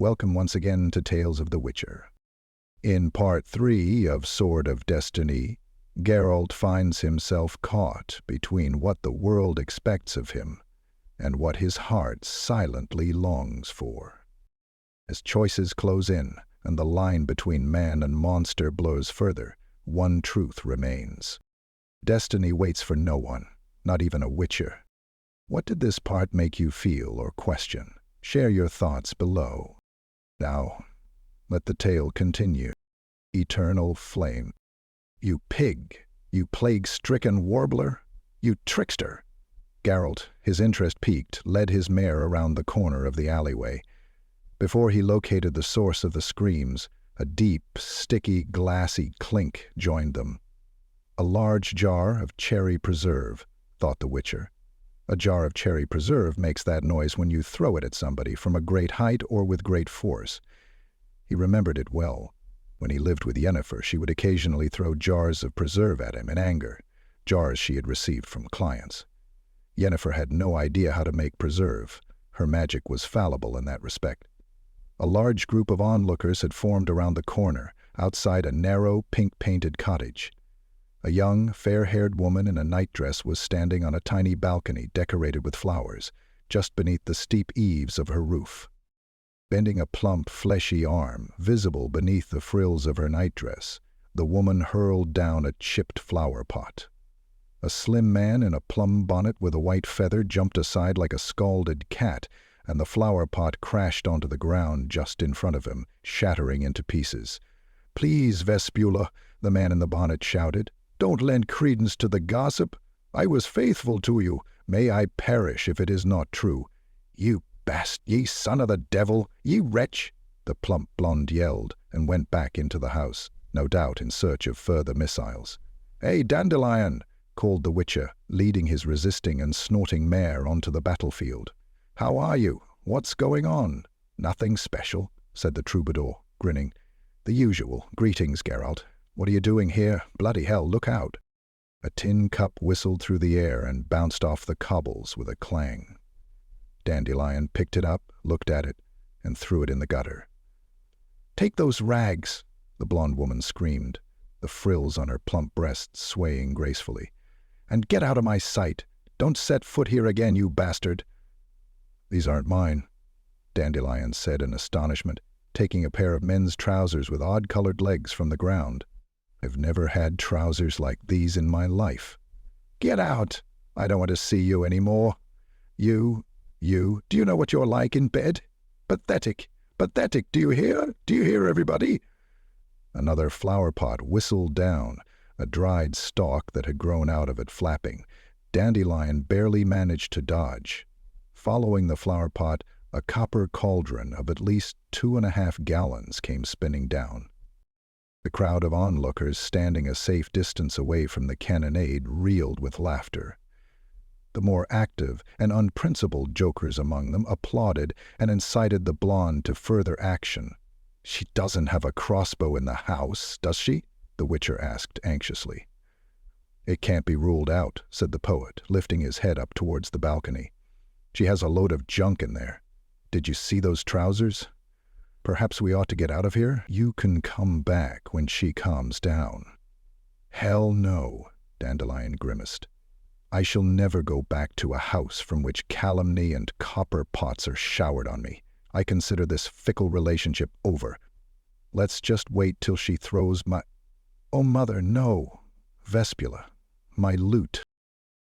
Welcome once again to Tales of the Witcher. In Part 3 of Sword of Destiny, Geralt finds himself caught between what the world expects of him and what his heart silently longs for. As choices close in and the line between man and monster blurs further, one truth remains. Destiny waits for no one, not even a witcher. What did this part make you feel or question? Share your thoughts below. Now, let the tale continue. Eternal flame. You pig! You plague-stricken warbler! You trickster! Geralt, his interest piqued, led his mare around the corner of the alleyway. Before he located the source of the screams, a deep, sticky, glassy clink joined them. A large jar of cherry preserve, thought the Witcher. A jar of cherry preserve makes that noise when you throw it at somebody from a great height or with great force. He remembered it well. When he lived with Yennefer, she would occasionally throw jars of preserve at him in anger, jars she had received from clients. Yennefer had no idea how to make preserve. Her magic was fallible in that respect. A large group of onlookers had formed around the corner, outside a narrow, pink-painted cottage. A young, fair-haired woman in a nightdress was standing on a tiny balcony decorated with flowers, just beneath the steep eaves of her roof. Bending a plump, fleshy arm, visible beneath the frills of her nightdress, the woman hurled down a chipped flower pot. A slim man in a plum bonnet with a white feather jumped aside like a scalded cat, and the flower pot crashed onto the ground just in front of him, shattering into pieces. "Please, Vespula," the man in the bonnet shouted. "Don't lend credence to the gossip. I was faithful to you. May I perish if it is not true." "You ye son of the devil, ye wretch!" the plump blonde yelled, and went back into the house, no doubt in search of further missiles. "Hey, Dandelion!" called the Witcher, leading his resisting and snorting mare onto the battlefield. "How are you? What's going on?" "Nothing special," said the troubadour, grinning. "The usual. Greetings, Geralt. What are you doing here? Bloody hell, look out!" A tin cup whistled through the air and bounced off the cobbles with a clang. Dandelion picked it up, looked at it, and threw it in the gutter. "Take those rags!" the blonde woman screamed, the frills on her plump breasts swaying gracefully. "And get out of my sight! Don't set foot here again, you bastard!" "These aren't mine," Dandelion said in astonishment, taking a pair of men's trousers with odd-colored legs from the ground. "I've never had trousers like these in my life." "Get out! I don't want to see you anymore. You, do you know what you're like in bed? Pathetic! Pathetic! Do you hear? Do you hear, everybody?" Another flower pot whistled down, a dried stalk that had grown out of it flapping. Dandelion barely managed to dodge. Following the flower pot, a copper cauldron of at least 2.5 gallons came spinning down. The crowd of onlookers standing a safe distance away from the cannonade reeled with laughter. The more active and unprincipled jokers among them applauded and incited the blonde to further action. "She doesn't have a crossbow in the house, does she?" the Witcher asked anxiously. "It can't be ruled out," said the poet, lifting his head up towards the balcony. "She has a load of junk in there. Did you see those trousers? Perhaps we ought to get out of here? You can come back when she calms down." "Hell no," Dandelion grimaced. "I shall never go back to a house from which calumny and copper pots are showered on me. I consider this fickle relationship over. Let's just wait till she throws my— Oh, mother, no! Vespula, my lute."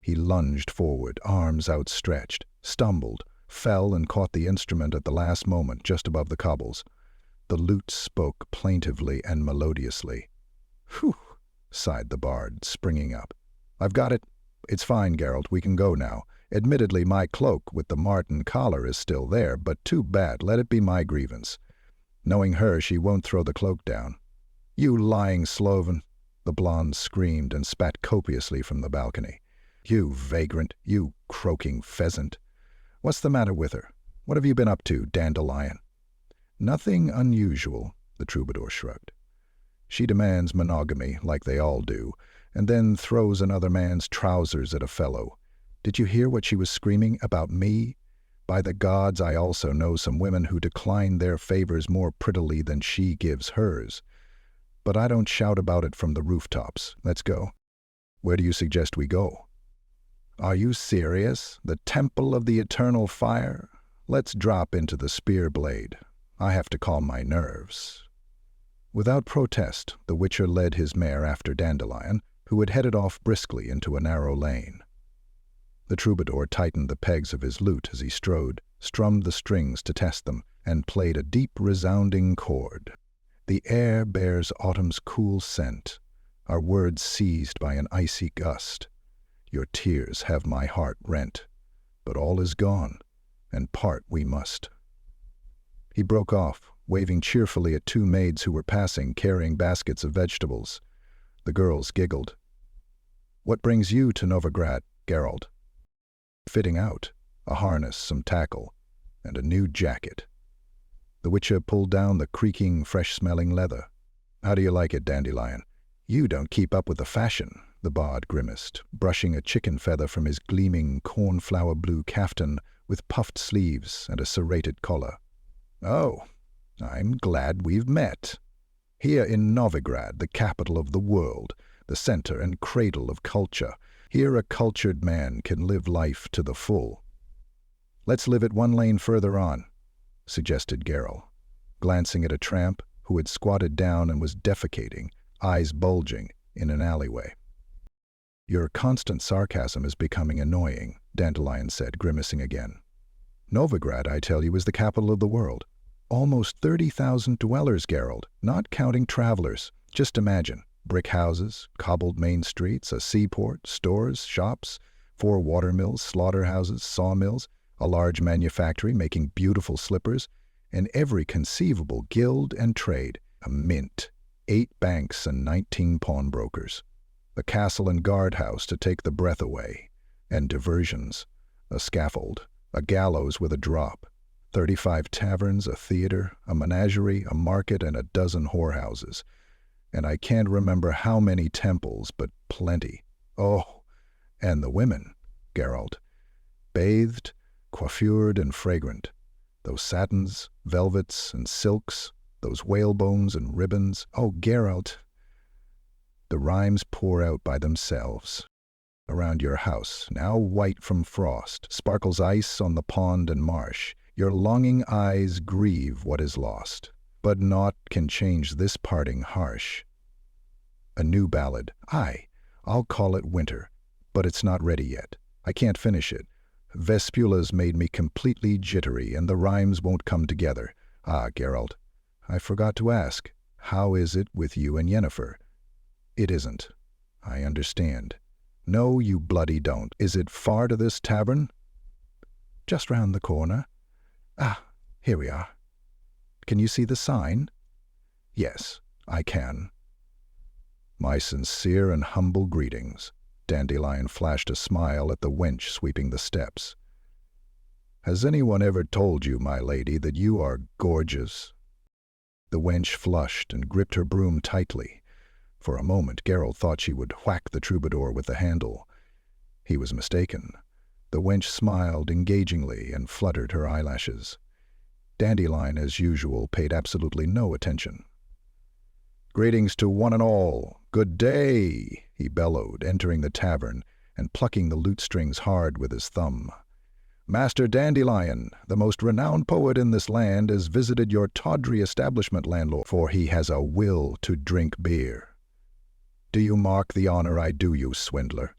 He lunged forward, arms outstretched, stumbled, fell and caught the instrument at the last moment just above the cobbles. The lute spoke plaintively and melodiously. "Whew!" sighed the bard, springing up. "I've got it. It's fine, Geralt, we can go now. Admittedly, my cloak with the marten collar is still there, but too bad, let it be my grievance. Knowing her, she won't throw the cloak down." "You lying sloven!" the blonde screamed and spat copiously from the balcony. "You vagrant, you croaking pheasant. What's the matter with her? What have you been up to, Dandelion?" "Nothing unusual," the troubadour shrugged. "She demands monogamy, like they all do, and then throws another man's trousers at a fellow. Did you hear what she was screaming about me? By the gods, I also know some women who decline their favors more prettily than she gives hers. But I don't shout about it from the rooftops. Let's go. Where do you suggest we go? Are you serious? The Temple of the Eternal Fire? Let's drop into the spear blade. I have to calm my nerves. Without protest, the Witcher led his mare after Dandelion, who had headed off briskly into a narrow lane. The troubadour tightened the pegs of his lute as he strode, strummed the strings to test them, and played a deep, resounding chord. The air bears autumn's cool scent, our words seized by an icy gust. Your tears have my heart rent, but all is gone, and part we must. He broke off, waving cheerfully at two maids who were passing, carrying baskets of vegetables. The girls giggled. What brings you to Novigrad, Geralt? Fitting out, a harness, some tackle, and a new jacket. The Witcher pulled down the creaking, fresh-smelling leather. How do you like it, Dandelion? You don't keep up with the fashion, the bard grimaced, brushing a chicken feather from his gleaming cornflower blue caftan with puffed sleeves and a serrated collar. Oh, I'm glad we've met. Here in Novigrad, the capital of the world, the center and cradle of culture, here a cultured man can live life to the full. Let's live it one lane further on, suggested Geralt, glancing at a tramp who had squatted down and was defecating, eyes bulging, in an alleyway. Your constant sarcasm is becoming annoying, Dandelion said, grimacing again. Novigrad, I tell you, is the capital of the world. Almost 30,000 dwellers, Geralt, not counting travelers. Just imagine. Brick houses, cobbled main streets, a seaport, stores, shops, 4 watermills, slaughterhouses, sawmills, a large manufactory making beautiful slippers, and every conceivable guild and trade, a mint, 8 banks and 19 pawnbrokers, a castle and guardhouse to take the breath away, and diversions, a scaffold, a gallows with a drop, 35 taverns, a theater, a menagerie, a market, and a dozen whorehouses. And I can't remember how many temples, but plenty. Oh, and the women, Geralt, bathed, coiffured, and fragrant. Those satins, velvets, and silks, those whalebones and ribbons. Oh, Geralt! The rhymes pour out by themselves. Around your house, now white from frost, sparkles ice on the pond and marsh. Your longing eyes grieve what is lost. But naught can change this parting harsh. A new ballad. I'll call it Winter, but it's not ready yet. I can't finish it. Vespula's made me completely jittery, and the rhymes won't come together. Ah, Geralt, I forgot to ask, how is it with you and Yennefer? It isn't. I understand. No, you bloody don't. Is it far to this tavern? Just round the corner. Ah, here we are. Can you see the sign? Yes, I can. My sincere and humble greetings. Dandelion flashed a smile at the wench sweeping the steps. Has anyone ever told you, my lady, that you are gorgeous? The wench flushed and gripped her broom tightly. For a moment, Geralt thought she would whack the troubadour with the handle. He was mistaken. The wench smiled engagingly and fluttered her eyelashes. Dandelion, as usual, paid absolutely no attention. Greetings to one and all. Good day, he bellowed, entering the tavern and plucking the lute strings hard with his thumb. Master Dandelion, the most renowned poet in this land, has visited your tawdry establishment, landlord, for he has a will to drink beer. Do you mark the honor I do you, swindler?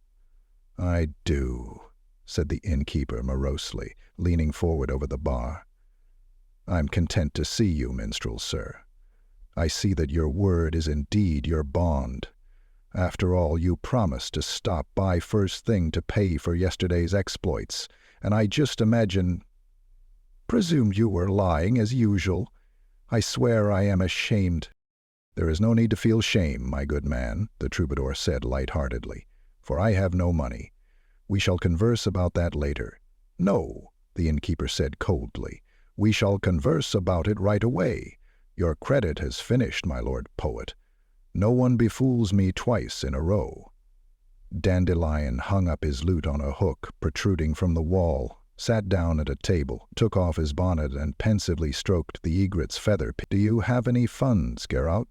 I do, said the innkeeper morosely, leaning forward over the bar. I'm content to see you, minstrel, sir. I see that your word is indeed your bond. After all, you promised to stop by first thing to pay for yesterday's exploits, and I just imagine— Presumed you were lying, as usual. I swear I am ashamed. There is no need to feel shame, my good man, the troubadour said light-heartedly, for I have no money. We shall converse about that later. No, the innkeeper said coldly. We shall converse about it right away. Your credit has finished, my lord poet. No one befools me twice in a row. Dandelion hung up his lute on a hook protruding from the wall, sat down at a table, took off his bonnet, and pensively stroked the egret's feather. "Do you have any funds, Geralt?"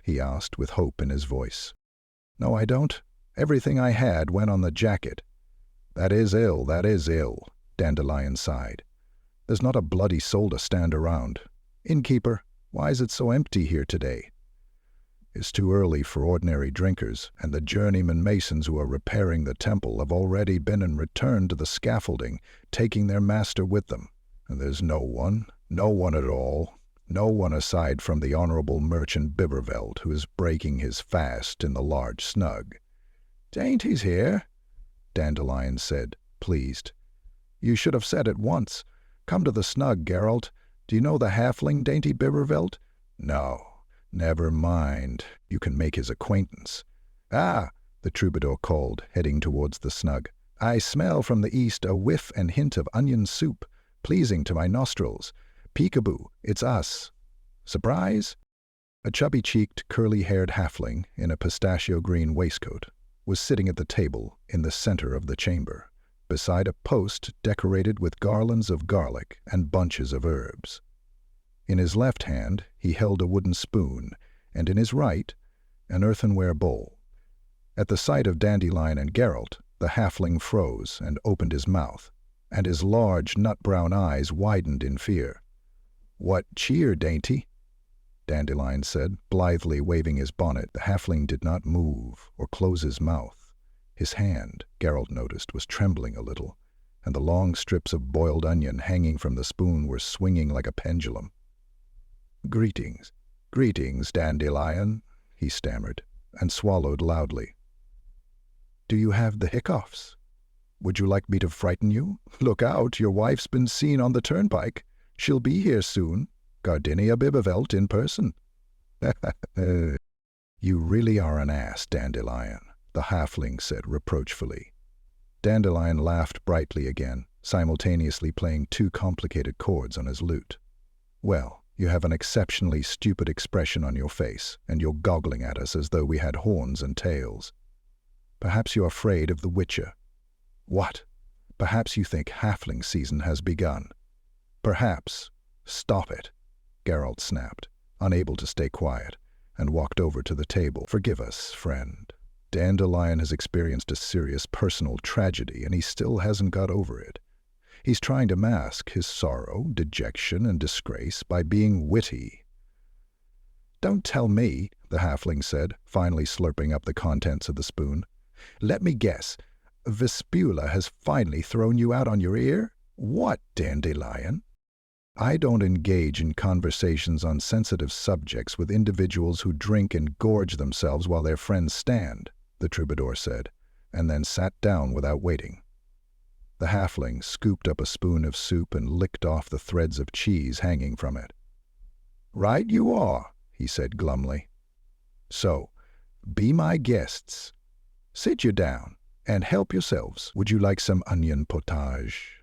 he asked with hope in his voice. "No, I don't. Everything I had went on the jacket." That is ill, Dandelion sighed. "There's not a bloody soul to stand around. Innkeeper, why is it so empty here today?" "It's too early for ordinary drinkers, and the journeyman masons who are repairing the temple have already been and returned to the scaffolding, taking their master with them. And there's no one at all, no one aside from the honorable merchant Biberveld, who is breaking his fast in the large snug." "Dainty's here," Dandelion said, pleased. "You should have said at once. Come to the snug, Geralt. Do you know the halfling, Dainty Biberveld?" "No. Never mind. You can make his acquaintance." "Ah," the troubadour called, heading towards the snug. "I smell from the east a whiff and hint of onion soup, pleasing to my nostrils. Peekaboo, it's us. Surprise?" A chubby-cheeked, curly-haired halfling in a pistachio-green waistcoat was sitting at the table in the center of the chamber, beside a post decorated with garlands of garlic and bunches of herbs. In his left hand he held a wooden spoon, and in his right an earthenware bowl. At the sight of Dandelion and Geralt, the halfling froze and opened his mouth, and his large nut-brown eyes widened in fear. "What cheer, Dainty?" Dandelion said, blithely waving his bonnet. The halfling did not move or close his mouth. His hand, Geralt noticed, was trembling a little, and the long strips of boiled onion hanging from the spoon were swinging like a pendulum. Greetings, Dandelion," he stammered, and swallowed loudly. "Do you have the hiccoughs? Would you like me to frighten you? Look out, your wife's been seen on the turnpike. She'll be here soon. Gardinia Biberveld in person." "You really are an ass, Dandelion," the halfling said reproachfully. Dandelion laughed brightly again, simultaneously playing 2 complicated chords on his lute. "Well, you have an exceptionally stupid expression on your face, and you're goggling at us as though we had horns and tails. Perhaps you're afraid of the Witcher. What? Perhaps you think halfling season has begun. Perhaps—" "Stop it," Geralt snapped, unable to stay quiet, and walked over to the table. "Forgive us, friend. Dandelion has experienced a serious personal tragedy, and he still hasn't got over it. He's trying to mask his sorrow, dejection, and disgrace by being witty." "Don't tell me," the halfling said, finally slurping up the contents of the spoon. "Let me guess. Vespula has finally thrown you out on your ear? What, Dandelion?" "I don't engage in conversations on sensitive subjects with individuals who drink and gorge themselves while their friends stand," the troubadour said, and then sat down without waiting. The halfling scooped up a spoon of soup and licked off the threads of cheese hanging from it. "Right you are," he said glumly. "So, be my guests. Sit you down and help yourselves. Would you like some onion potage?"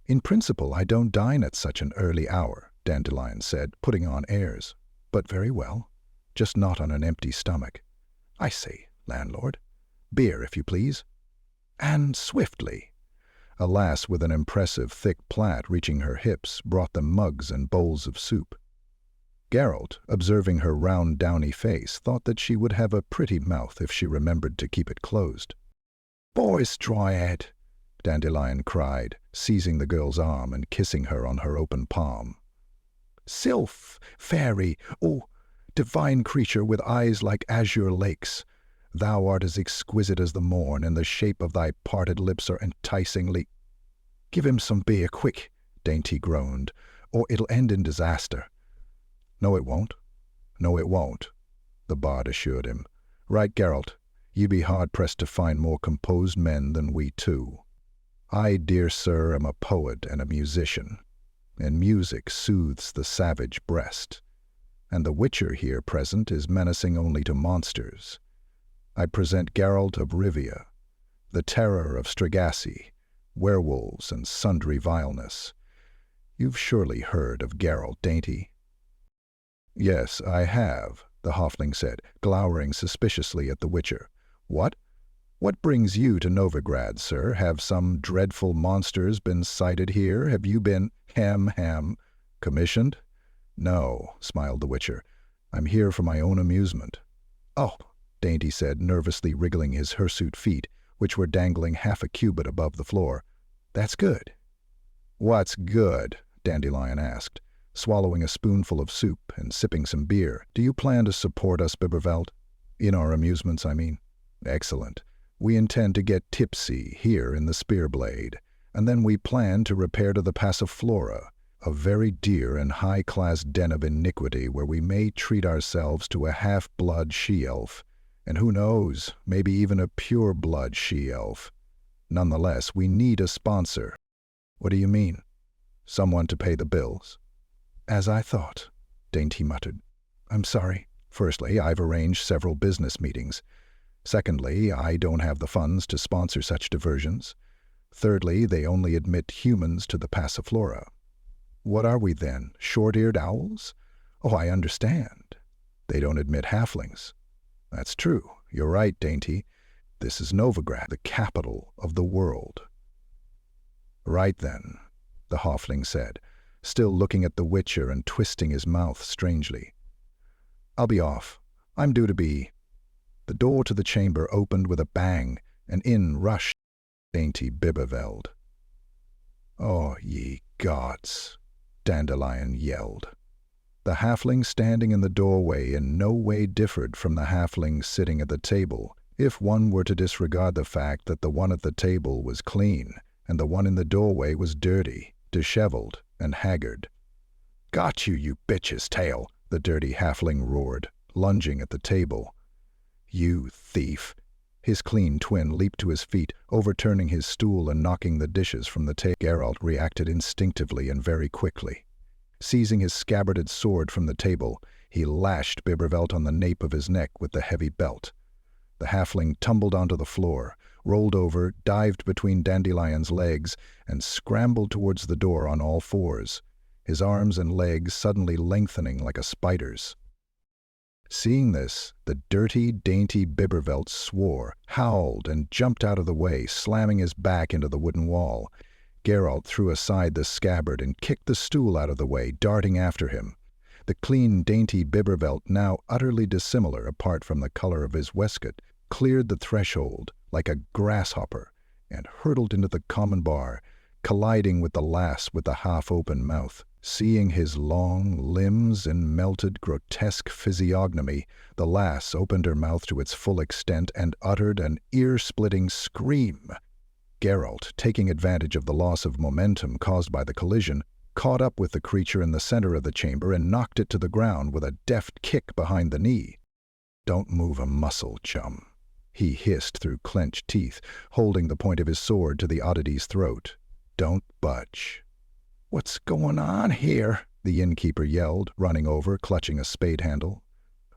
"In principle, I don't dine at such an early hour," Dandelion said, putting on airs. "But very well, just not on an empty stomach. I say, landlord, beer, if you please. And swiftly." A lass with an impressive thick plait reaching her hips brought them mugs and bowls of soup. Geralt, observing her round, downy face, thought that she would have a pretty mouth if she remembered to keep it closed. "Boys, Dryad!" Dandelion cried, seizing the girl's arm and kissing her on her open palm. "Sylph, fairy, oh, divine creature with eyes like azure lakes, thou art as exquisite as the morn, and the shape of thy parted lips are enticingly—" "Give him some beer, quick," Dainty groaned, "or it'll end in disaster." No, it won't, the bard assured him. "Right, Geralt, ye be hard-pressed to find more composed men than we two. I, dear sir, am a poet and a musician, and music soothes the savage breast, and the Witcher here present is menacing only to monsters. I present Geralt of Rivia, the terror of Strigasse, werewolves, and sundry vileness. You've surely heard of Geralt, Dainty?" "Yes, I have," the halfling said, glowering suspiciously at the Witcher. "What? What brings you to Novigrad, sir? Have some dreadful monsters been sighted here? Have you been commissioned? No, smiled the Witcher. I'm here for my own amusement. Oh, Dainty said, nervously wriggling his hirsute feet, which were dangling half a cubit above the floor. That's good. What's good? Dandelion asked, swallowing a spoonful of soup and sipping some beer. Do you plan to support us, Biberveld? In our amusements, I mean. Excellent. We intend to get tipsy here in the Spearblade, and then we plan to repair to the Passiflora, a very dear and high-class den of iniquity where we may treat ourselves to a half-blood she-elf, and who knows, maybe even a pure-blood she-elf. Nonetheless, we need a sponsor. What do you mean? Someone to pay the bills? As I thought, Dainty muttered. I'm sorry. Firstly, I've arranged several business meetings. Secondly, I don't have the funds to sponsor such diversions. Thirdly, they only admit humans to the Passiflora. What are we then, short-eared owls? Oh, I understand. They don't admit halflings. That's true. You're right, Dainty. This is Novigrad, the capital of the world. Right then, the halfling said, still looking at the Witcher and twisting his mouth strangely. I'll be off. I'm due to be. The door to the chamber opened with a bang, and in rushed Dainty Biberveld. Oh, ye gods! Dandelion yelled. The halfling standing in the doorway in no way differed from the halfling sitting at the table, if one were to disregard the fact that the one at the table was clean, and the one in the doorway was dirty, disheveled, and haggard. Got you, you bitch's tail! The dirty halfling roared, lunging at the table. You thief! His clean twin leaped to his feet, overturning his stool and knocking the dishes from the table. Geralt reacted instinctively and very quickly. Seizing his scabbarded sword from the table, he lashed Biberveld on the nape of his neck with the heavy belt. The halfling tumbled onto the floor, rolled over, dived between Dandelion's legs, and scrambled towards the door on all fours, his arms and legs suddenly lengthening like a spider's. Seeing this, the dirty, dainty Biberveld swore, howled, and jumped out of the way, slamming his back into the wooden wall. Geralt threw aside the scabbard and kicked the stool out of the way, darting after him. The clean, dainty Biberveld, now utterly dissimilar apart from the color of his waistcoat, cleared the threshold like a grasshopper and hurtled into the common bar, colliding with the lass with the half-open mouth. Seeing his long limbs and melted, grotesque physiognomy, the lass opened her mouth to its full extent and uttered an ear-splitting scream. Geralt, taking advantage of the loss of momentum caused by the collision, caught up with the creature in the center of the chamber and knocked it to the ground with a deft kick behind the knee. Don't move a muscle, chum, he hissed through clenched teeth, holding the point of his sword to the oddity's throat. Don't budge. What's going on here? The innkeeper yelled, running over, clutching a spade handle.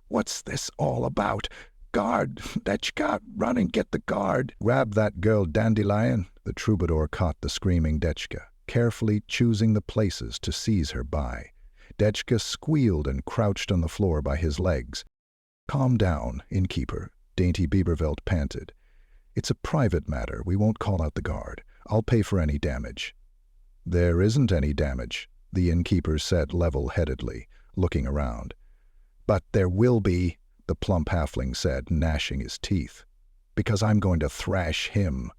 What's this all about? Guard! Dechka, run and get the guard! Grab that girl, Dandelion! The troubadour caught the screaming Dechka, carefully choosing the places to seize her by. Dechka squealed and crouched on the floor by his legs. Calm down, innkeeper, Dainty Biberveld panted. It's a private matter. We won't call out the guard. I'll pay for any damage. There isn't any damage, the innkeeper said level-headedly, looking around. But there will be, the plump halfling said, gnashing his teeth. Because I'm going to thrash him.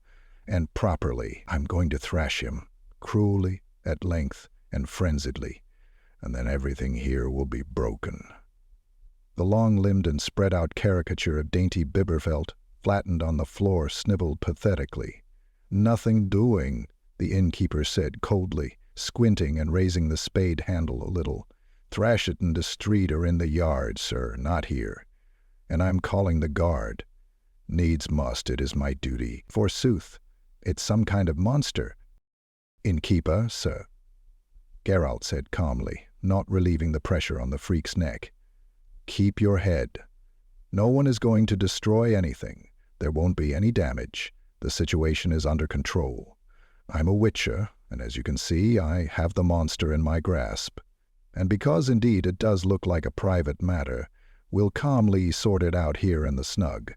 And properly, I'm going to thrash him. Cruelly, at length, and frenziedly. And then everything here will be broken. The long-limbed and spread-out caricature of Dainty Biberveld, flattened on the floor, snivelled pathetically. Nothing doing, the innkeeper said coldly, squinting and raising the spade handle a little. Thrash it in the street or in the yard, sir, not here. And I'm calling the guard. Needs must, it is my duty. Forsooth, it's some kind of monster. Innkeeper, sir, Geralt said calmly, not relieving the pressure on the freak's neck. Keep your head. No one is going to destroy anything. There won't be any damage. The situation is under control. I'm a witcher, and as you can see, I have the monster in my grasp. And because indeed it does look like a private matter, we'll calmly sort it out here in the snug.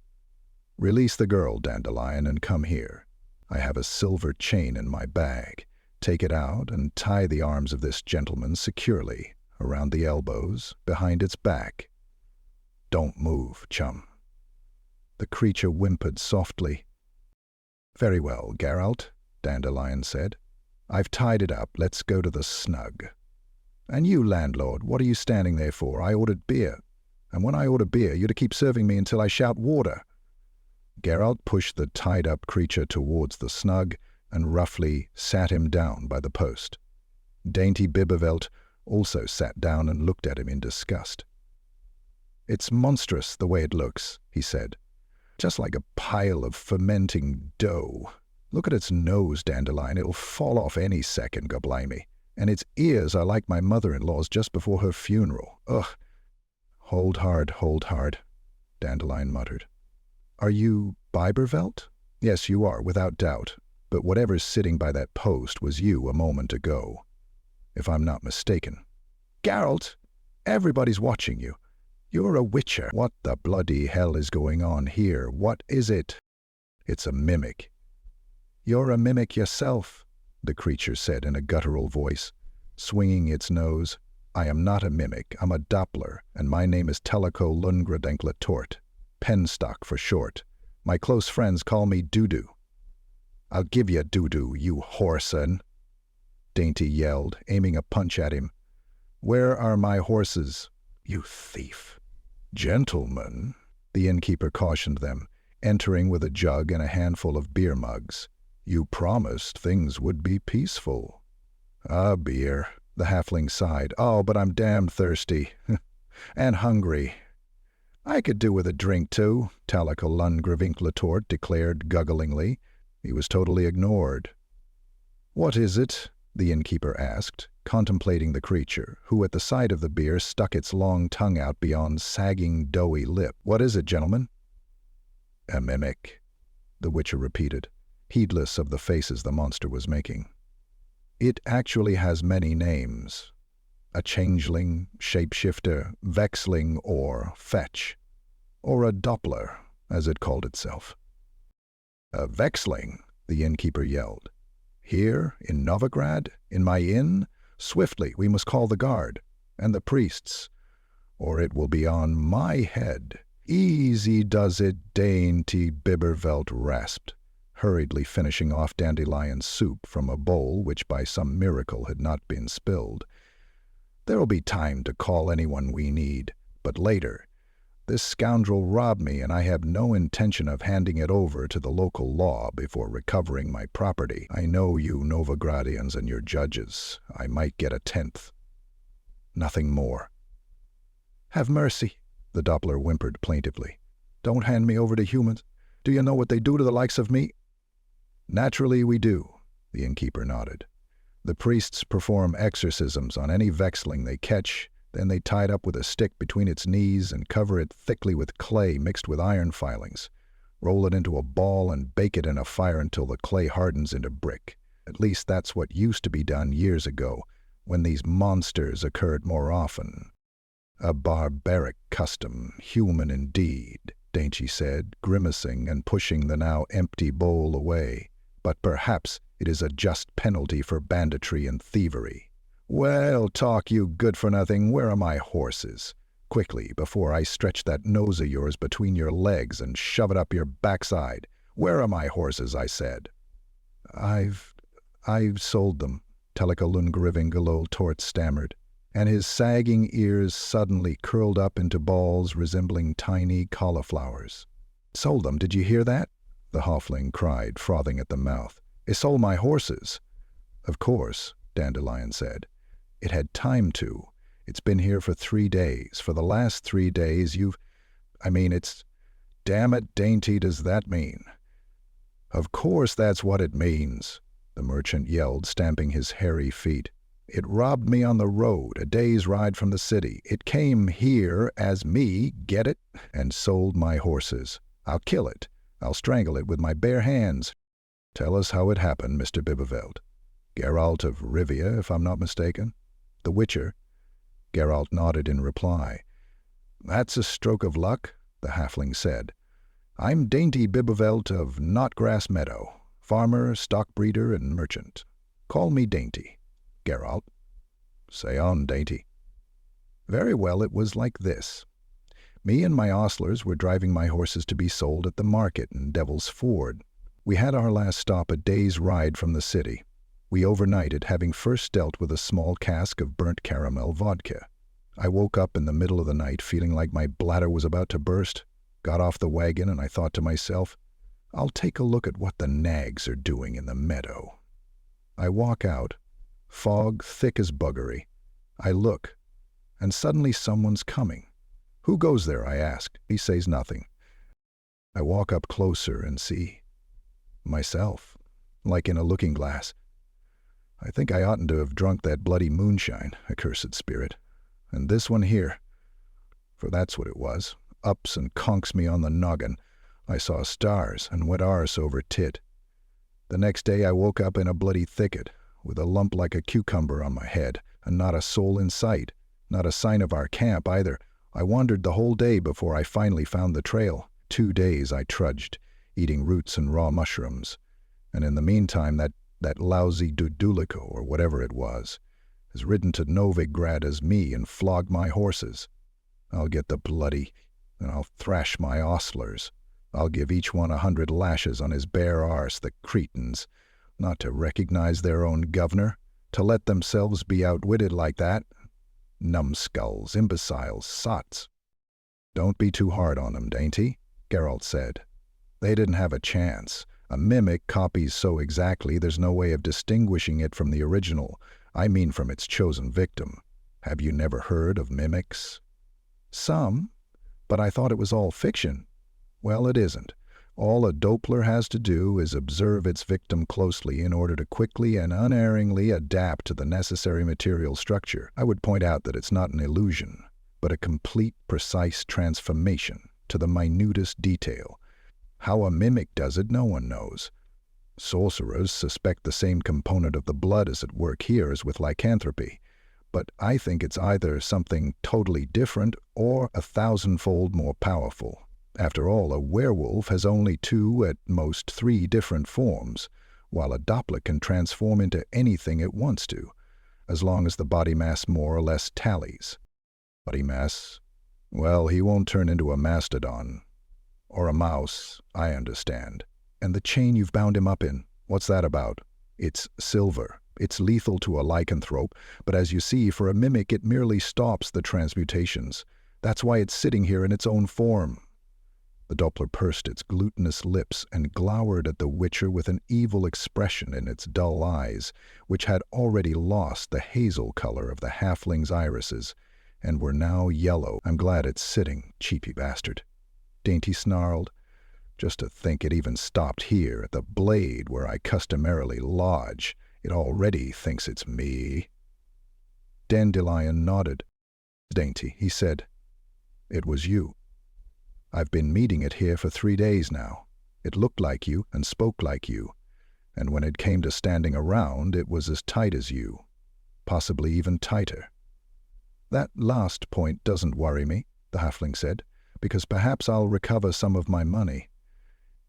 Release the girl, Dandelion, and come here. I have a silver chain in my bag. Take it out and tie the arms of this gentleman securely, around the elbows, behind its back. Don't move, chum." The creature whimpered softly. "Very well, Geralt," Dandelion said. "I've tied it up. Let's go to the snug. And you, landlord, what are you standing there for? I ordered beer. And when I order beer, you're to keep serving me until I shout water." Geralt pushed the tied-up creature towards the snug and roughly sat him down by the post. Dainty Bibervelt also sat down and looked at him in disgust. "It's monstrous the way it looks," he said. "Just like a pile of fermenting dough. Look at its nose, Dandelion. It'll fall off any second, goblimey. And its ears are like my mother-in-law's just before her funeral. Ugh." Hold hard," Dandelion muttered. "Are you Bibervelt?" "Yes, you are, without doubt. But whatever's sitting by that post was you a moment ago, if I'm not mistaken." "Geralt, everybody's watching you. You're a witcher." "What the bloody hell is going on here? What is it?" "It's a mimic." "You're a mimic yourself," the creature said in a guttural voice, swinging its nose. "I am not a mimic, I'm a Doppler, and my name is Tellico Lundgradenklatort, Penstock for short. My close friends call me Doo-Doo." "I'll give you Doo-Doo, you whoreson," Dainty yelled, aiming a punch at him. "Where are my horses, you thief?" "Gentlemen," the innkeeper cautioned them, entering with a jug and a handful of beer mugs. "You promised things would be peaceful." "Ah, beer," the halfling sighed. "Oh, but I'm damn thirsty. And hungry." "I could do with a drink, too," Tellico Lundgradenklatort declared gugglingly. He was totally ignored. "What is it?" the innkeeper asked, contemplating the creature, who at the sight of the beer stuck its long tongue out beyond sagging, doughy lip. "What is it, gentlemen?" "A mimic," the witcher repeated, heedless of the faces the monster was making. "It actually has many names. A changeling, shapeshifter, vexling, or fetch. Or a Doppler, as it called itself." "A vexling?" the innkeeper yelled. "Here, in Novigrad, in my inn? Swiftly, we must call the guard, and the priests, or it will be on my head." "Easy does it," Dainty Bibervelt rasped, hurriedly finishing off Dandelion's soup from a bowl which by some miracle had not been spilled. "There'll be time to call anyone we need, but later. This scoundrel robbed me, and I have no intention of handing it over to the local law before recovering my property. I know you Novigradians and your judges. I might get a tenth. Nothing more." "Have mercy," the Doppler whimpered plaintively. "Don't hand me over to humans. Do you know what they do to the likes of me?" "Naturally we do," the innkeeper nodded. "The priests perform exorcisms on any vexling they catch. Then they tie it up with a stick between its knees and cover it thickly with clay mixed with iron filings. Roll it into a ball and bake it in a fire until the clay hardens into brick. At least that's what used to be done years ago, when these monsters occurred more often." "A barbaric custom, human indeed," Dainty said, grimacing and pushing the now empty bowl away. "But perhaps it is a just penalty for banditry and thievery." "Well, talk, you good-for-nothing. Where are my horses? Quickly, before I stretch that nose of yours between your legs and shove it up your backside. Where are my horses, I said?" I've sold them," Tellico Lundgradenklatort stammered, and his sagging ears suddenly curled up into balls resembling tiny cauliflowers. "Sold them, did you hear that?" the halfling cried, frothing at the mouth. "I sold my horses." "Of course," Dandelion said. "It had time to. It's been here for 3 days. For the last 3 days it's... Damn it, Dainty, does that mean?" "Of course that's what it means," the merchant yelled, stamping his hairy feet. "It robbed me on the road, a day's ride from the city. It came here as me, get it, and sold my horses. I'll kill it. I'll strangle it with my bare hands." "Tell us how it happened, Mr. Bibervelt. Geralt of Rivia, if I'm not mistaken?" "The Witcher." Geralt nodded in reply. "That's a stroke of luck," the halfling said. I'm Dainty Bibivelt of Knotgrass Meadow, farmer, stock breeder, and merchant. Call me Dainty. Geralt. Say on, Dainty. Very well, it was like this. Me and my ostlers were driving my horses to be sold at the market in Devil's Ford. We had our last stop a day's ride from the city. We overnighted, having first dealt with a small cask of burnt caramel vodka. I woke up in the middle of the night feeling like my bladder was about to burst, got off the wagon, and I thought to myself, I'll take a look at what the nags are doing in the meadow. I walk out, fog thick as buggery. I look, and suddenly someone's coming. Who goes there, I ask. He says nothing. I walk up closer and see myself, like in a looking glass. I think I oughtn't to have drunk that bloody moonshine, accursed spirit. And this one here, for that's what it was, ups and conks me on the noggin. I saw stars and went arse over tit. The next day I woke up in a bloody thicket, with a lump like a cucumber on my head, and not a soul in sight, not a sign of our camp either. I wandered the whole day before I finally found the trail. 2 days I trudged, eating roots and raw mushrooms. And in the meantime, that lousy Dudulico, or whatever it was, has ridden to Novigrad as me and flogged my horses. I'll get the bloody, and I'll thrash my ostlers. I'll give each one 100 lashes on his bare arse, the cretins, not to recognize their own governor, to let themselves be outwitted like that. Numbskulls, imbeciles, sots. Don't be too hard on them, Dainty, Geralt said. They didn't have a chance. A mimic copies so exactly there's no way of distinguishing it from the original. I mean from its chosen victim. Have you never heard of mimics? Some, but I thought it was all fiction. Well, it isn't. All a Doppler has to do is observe its victim closely in order to quickly and unerringly adapt to the necessary material structure. I would point out that it's not an illusion, but a complete, precise transformation to the minutest detail. How a mimic does it, no one knows. Sorcerers suspect the same component of the blood is at work here as with lycanthropy, but I think it's either something totally different or 1,000-fold more powerful. After all, a werewolf has only 2, at most 3 different forms, while a Doppler can transform into anything it wants to, as long as the body mass more or less tallies. Body mass? Well, he won't turn into a mastodon. Or a mouse, I understand. And the chain you've bound him up in, what's that about? It's silver. It's lethal to a lycanthrope, but as you see, for a mimic it merely stops the transmutations. That's why it's sitting here in its own form. The Doppler pursed its glutinous lips and glowered at the Witcher with an evil expression in its dull eyes, which had already lost the hazel color of the halfling's irises, and were now yellow. I'm glad it's sitting, cheapy bastard. Dainty snarled. Just to think it even stopped here at the blade where I customarily lodge. It already thinks it's me. Dandelion nodded. Dainty, he said. It was you. I've been meeting it here for 3 days now. It looked like you and spoke like you, and when it came to standing around, it was as tight as you, possibly even tighter. That last point doesn't worry me, the halfling said, because perhaps I'll recover some of my money.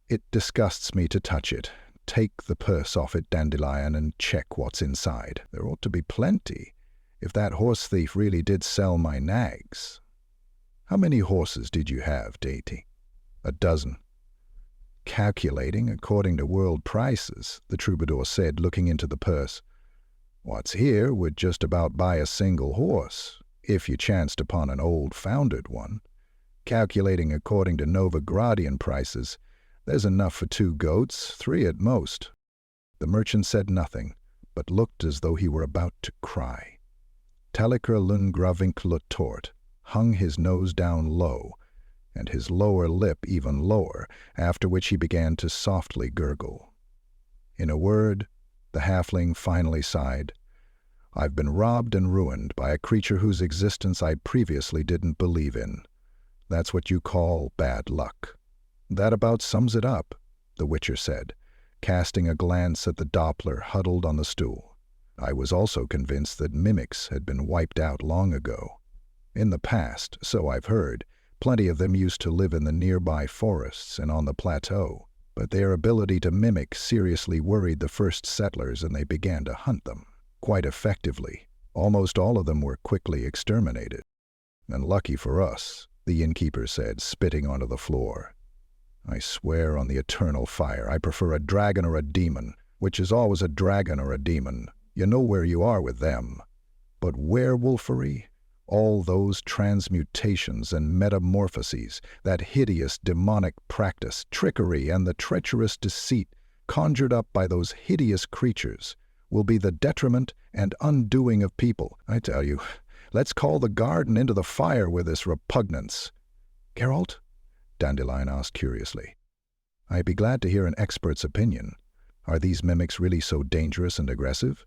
It disgusts me to touch it. Take the purse off it, Dandelion, and check what's inside. There ought to be plenty, if that horse thief really did sell my nags. How many horses did you have, Dainty? 12. Calculating according to world prices, the troubadour said, looking into the purse. What's here would just about buy a single horse, if you chanced upon an old foundered one. Calculating according to Novigradian prices, there's enough for 2 goats, 3 at most. The merchant said nothing, but looked as though he were about to cry. Taliker Lungravink hung his nose down low, and his lower lip even lower, after which he began to softly gurgle. In a word, the halfling finally sighed. I've been robbed and ruined by a creature whose existence I previously didn't believe in. That's what you call bad luck. That about sums it up, the Witcher said, casting a glance at the Doppler huddled on the stool. I was also convinced that mimics had been wiped out long ago. In the past, so I've heard, Plenty of them used to live in the nearby forests and on the plateau, but their ability to mimic seriously worried the first settlers and they began to hunt them. Quite effectively. Almost all of them were quickly exterminated. And lucky for us, the innkeeper said, spitting onto the floor. I swear on the eternal fire, I prefer a dragon or a demon, which is always a dragon or a demon. You know where you are with them. But werewolfery? All those transmutations and metamorphoses, that hideous demonic practice, trickery, and the treacherous deceit conjured up by those hideous creatures will be the detriment and undoing of people. I tell you, let's call the garden into the fire with this repugnance. Geralt? Dandelion asked curiously. I'd be glad to hear an expert's opinion. Are these mimics really so dangerous and aggressive?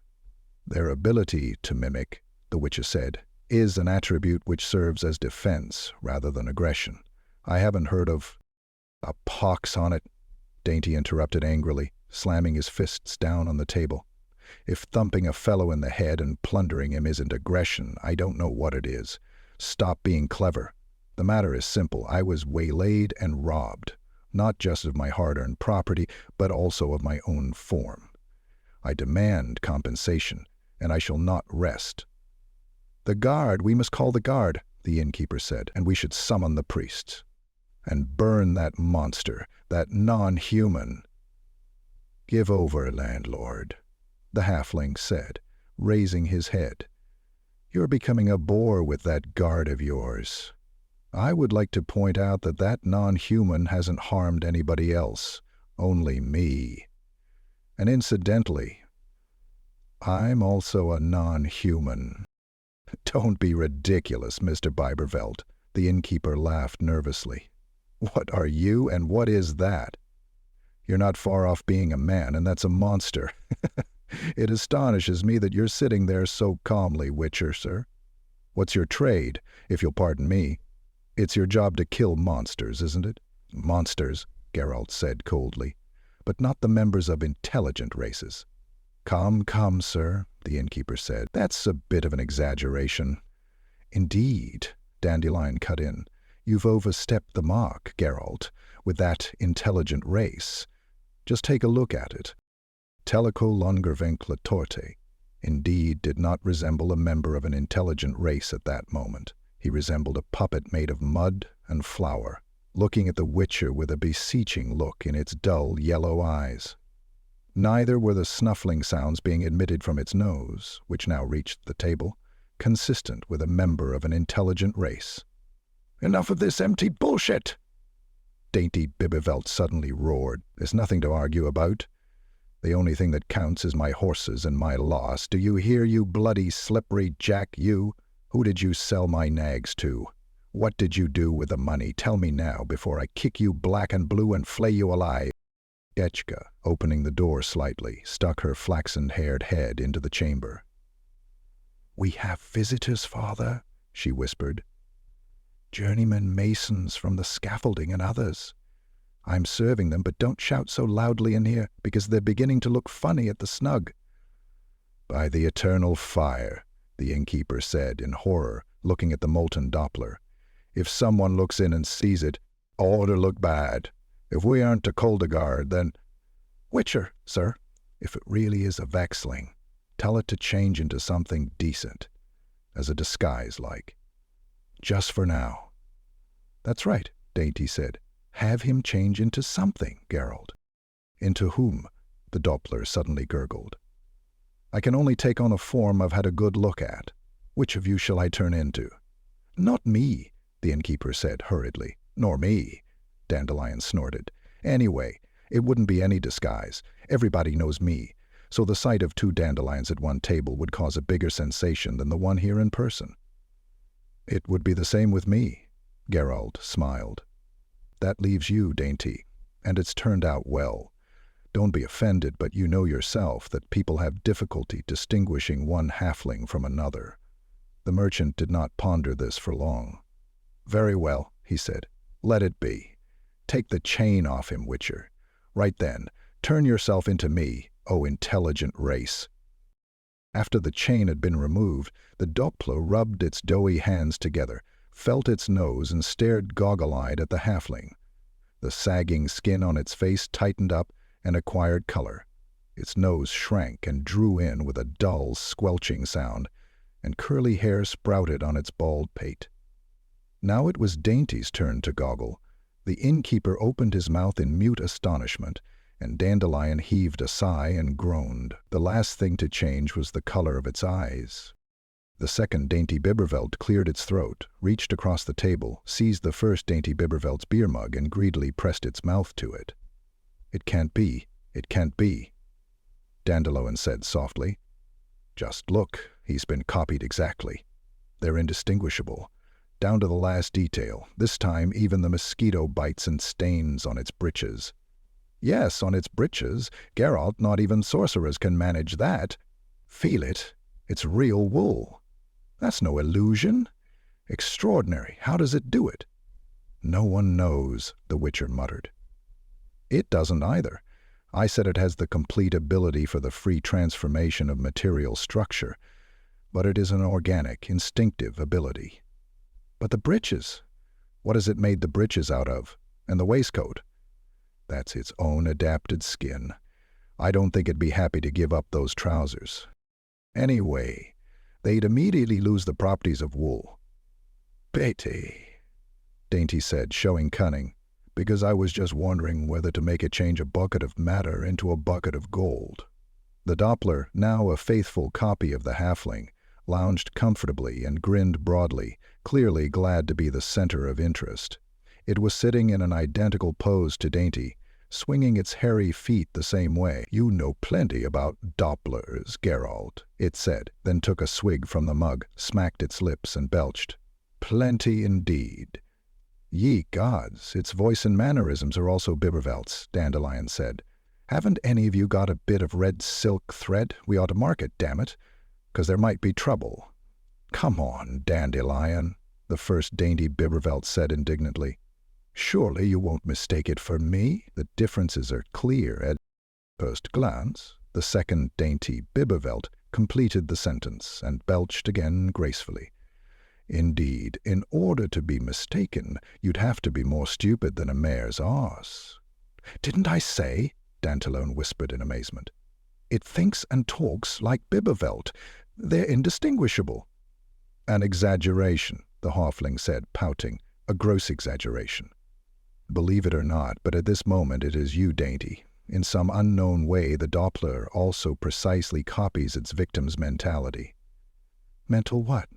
Their ability to mimic, the Witcher said, is an attribute which serves as defense rather than aggression. I haven't heard of— A pox on it, Dainty interrupted angrily, slamming his fists down on the table. If thumping a fellow in the head and plundering him isn't aggression, I don't know what it is. Stop being clever. The matter is simple. I was waylaid and robbed, not just of my hard-earned property, but also of my own form. I demand compensation, and I shall not rest. The guard, we must call the guard, the innkeeper said, and we should summon the priests. And burn that monster, that non-human. Give over, landlord, the halfling said, raising his head. You're becoming a bore with that guard of yours. I would like to point out that that non-human hasn't harmed anybody else, only me. And incidentally, I'm also a non-human. Don't be ridiculous, Mr. Biberveld, the innkeeper laughed nervously. What are you and what is that? You're not far off being a man, and that's a monster. It astonishes me that you're sitting there so calmly, Witcher, sir. What's your trade, if you'll pardon me? It's your job to kill monsters, isn't it? Monsters, Geralt said coldly, but not the members of intelligent races. Come, come, sir, the innkeeper said. That's a bit of an exaggeration. Indeed, Dandelion cut in. You've overstepped the mark, Geralt, with that intelligent race. Just take a look at it. Teleco Longervenk Torte indeed did not resemble a member of an intelligent race at that moment. He resembled a puppet made of mud and flour, looking at the Witcher with a beseeching look in its dull yellow eyes. Neither were the snuffling sounds being emitted from its nose, which now reached the table, consistent with a member of an intelligent race. Enough of this empty bullshit! Dainty Biberveld suddenly roared. There's nothing to argue about. The only thing that counts is my horses and my loss. Do you hear, you bloody slippery jack, you? Who did you sell my nags to? What did you do with the money? Tell me now, before I kick you black and blue and flay you alive. Etchka, opening the door slightly, stuck her flaxen-haired head into the chamber. We have visitors, father, she whispered. Journeymen masons from the scaffolding and others. I'm serving them, but don't shout so loudly in here, because they're beginning to look funny at the snug. By the eternal fire, the innkeeper said in horror, looking at the molten Doppler. If someone looks in and sees it, ought to look bad. If we aren't to Koldegard, then— Witcher, sir, if it really is a Vexling, tell it to change into something decent, as a disguise like. Just for now. That's right, Dainty said. Have him change into something, Geralt. Into whom? The Doppler suddenly gurgled. I can only take on a form I've had a good look at. Which of you shall I turn into? Not me, the innkeeper said hurriedly. Nor me, Dandelion snorted. Anyway, it wouldn't be any disguise. Everybody knows me, so the sight of two dandelions at one table would cause a bigger sensation than the one here in person. It would be the same with me, Geralt smiled. That leaves you, Dainty, and it's turned out well. Don't be offended, but you know yourself that people have difficulty distinguishing one halfling from another. The merchant did not ponder this for long. Very well, he said. Let it be. Take the chain off him, Witcher. Right then, turn yourself into me, O intelligent race. After the chain had been removed, the Doppler rubbed its doughy hands together, felt its nose and stared goggle-eyed at the halfling. The sagging skin on its face tightened up and acquired color. Its nose shrank and drew in with a dull, squelching sound, and curly hair sprouted on its bald pate. Now it was Dainty's turn to goggle. The innkeeper opened his mouth in mute astonishment, and Dandelion heaved a sigh and groaned. The last thing to change was the color of its eyes. The second Dainty Biberveld cleared its throat, reached across the table, seized the first Dainty Biberveld's beer mug, and greedily pressed its mouth to it. "It can't be. It can't be," Dandelion said softly. "Just look. He's been copied exactly. They're indistinguishable, down to the last detail, this time even the mosquito bites and stains on its breeches." "Yes, on its breeches. Geralt, not even sorcerers can manage that." "Feel it. It's real wool." "That's no illusion." "Extraordinary. How does it do it?" "No one knows," the Witcher muttered. "It doesn't either. I said it has the complete ability for the free transformation of material structure, but it is an organic, instinctive ability." "But the breeches? What has it made the breeches out of? And the waistcoat?" "That's its own adapted skin. I don't think it'd be happy to give up those trousers. Anyway, they'd immediately lose the properties of wool." "Pity," Dainty said, showing cunning, "because I was just wondering whether to make it change a bucket of matter into a bucket of gold." The Doppler, now a faithful copy of the halfling, lounged comfortably and grinned broadly, clearly glad to be the center of interest. It was sitting in an identical pose to Dainty, swinging its hairy feet the same way. "You know plenty about Dopplers, Geralt," it said, then took a swig from the mug, smacked its lips, and belched. "Plenty indeed." "Ye gods, its voice and mannerisms are also Bibervelt's," Dandelion said. "Haven't any of you got a bit of red silk thread? We ought to mark it, damn it, 'cause there might be trouble." "Come on, Dandelion," the first Dainty Bibervelt said indignantly. "Surely you won't mistake it for me? The differences are clear at first glance." The second Dainty Bibervelt completed the sentence and belched again gracefully. "Indeed, in order to be mistaken, you'd have to be more stupid than a mare's arse." "Didn't I say?" Dandelion whispered in amazement. "It thinks and talks like Bibervelt. They're indistinguishable." "An exaggeration," the halfling said, pouting. "A gross exaggeration. Believe it or not, but at this moment it is you, Dainty. In some unknown way, the Doppler also precisely copies its victim's mentality." "Mental what?"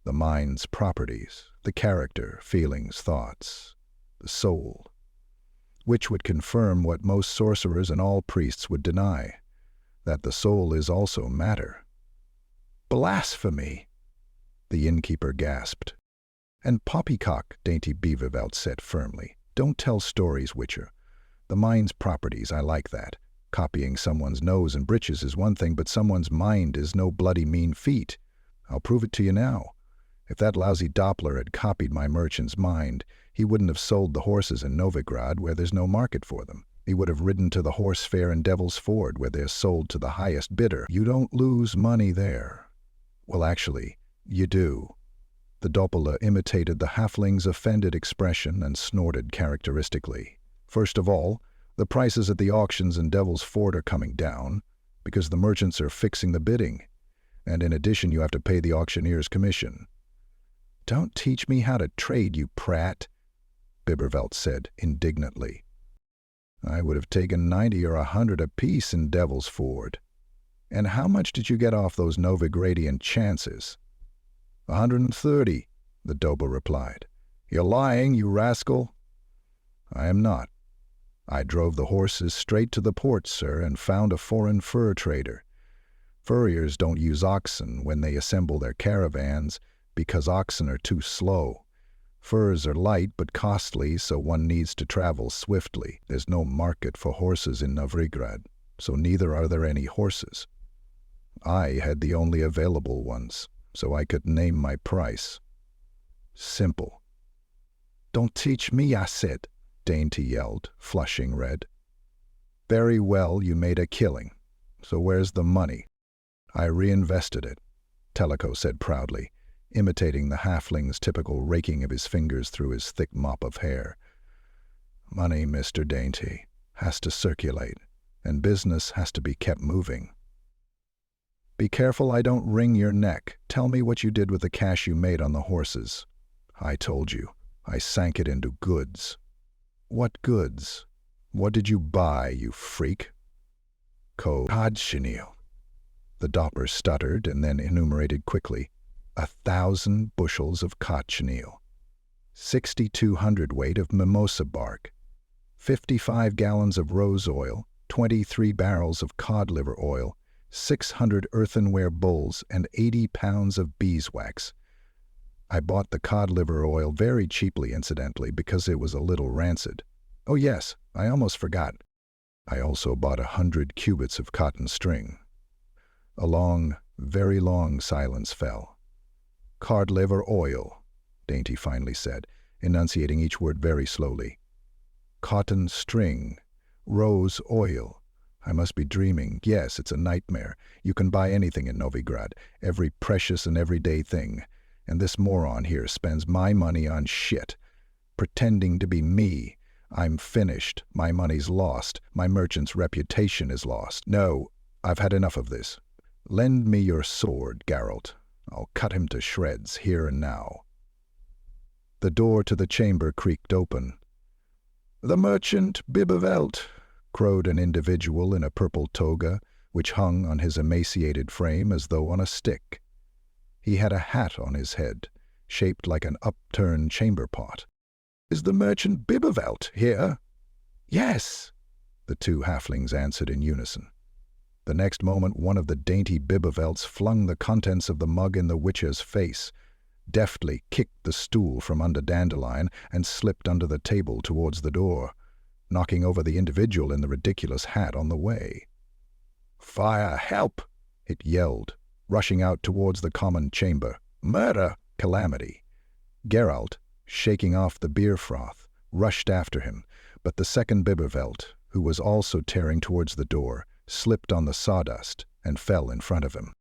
"The mind's properties, the character, feelings, thoughts, the soul." Which would confirm what most sorcerers and all priests would deny, that the soul is also matter. "Blasphemy!" the innkeeper gasped. "And poppycock," Dainty Bibervelt said firmly. "Don't tell stories, Witcher. The mind's properties, I like that. Copying someone's nose and breeches is one thing, but someone's mind is no bloody mean feat. I'll prove it to you now. If that lousy Doppler had copied my merchant's mind, he wouldn't have sold the horses in Novigrad where there's no market for them. He would have ridden to the horse fair in Devil's Ford where they're sold to the highest bidder. You don't lose money there." "Well, actually, you do." The Doppler imitated the halfling's offended expression and snorted characteristically. "First of all, the prices at the auctions in Devil's Ford are coming down, because the merchants are fixing the bidding. And in addition, you have to pay the auctioneer's commission." "Don't teach me how to trade, you prat," Bibervelt said indignantly. "I would have taken 90 or 100 apiece in Devil's Ford." "And how much did you get off those Novigradian chances?" 130, the Doppler replied. "You're lying, you rascal." "I am not. I drove the horses straight to the port, sir, and found a foreign fur trader. Furriers don't use oxen when they assemble their caravans because oxen are too slow. Furs are light but costly, so one needs to travel swiftly. There's no market for horses in Novigrad, so neither are there any horses. I had the only available ones, so I could name my price. Simple." "Don't teach me, I said," Dainty yelled, flushing red. "Very well, you made a killing. So where's the money?" "I reinvested it," Tellico said proudly. imitating the halfling's typical raking of his fingers through his thick mop of hair. Money, Mr. Dainty, has to circulate, and business has to be kept moving. Be careful I don't wring your neck. Tell me what you did with the cash you made on the horses. I told you. I sank it into goods. What goods? What did you buy, you freak? Codchenille. The Doppler stuttered and then enumerated quickly. 1,000 bushels of cochineal, 6,200 weight of mimosa bark, 55 gallons of rose oil, 23 barrels of cod liver oil, 600 earthenware bowls, and 80 pounds of beeswax. I bought the cod liver oil very cheaply, incidentally, because it was a little rancid. Oh yes, I almost forgot. I also bought 100 cubits of cotton string. A long, very long silence fell. Cod liver oil, Dainty finally said, enunciating each word very slowly. Cotton string, rose oil. I must be dreaming. Yes, it's a nightmare. You can buy anything in Novigrad, every precious and everyday thing. And this moron here spends my money on shit, pretending to be me. I'm finished. My money's lost. My merchant's reputation is lost. No, I've had enough of this. Lend me your sword, Geralt. I'll cut him to shreds here and now. The door to the chamber creaked open. The merchant Bibervelt, crowed an individual in a purple toga, which hung on his emaciated frame as though on a stick. He had a hat on his head, shaped like an upturned chamber pot. Is the merchant Bibervelt here? Yes, the two halflings answered in unison. The next moment one of the dainty Bibervelts flung the contents of the mug in the Witcher's face, deftly kicked the stool from under Dandelion, and slipped under the table towards the door, knocking over the individual in the ridiculous hat on the way. Fire! Help! It yelled, rushing out towards the common chamber. Murder! Calamity! Geralt, shaking off the beer froth, rushed after him, but the second Bibervelt, who was also tearing towards the door, slipped on the sawdust and fell in front of him.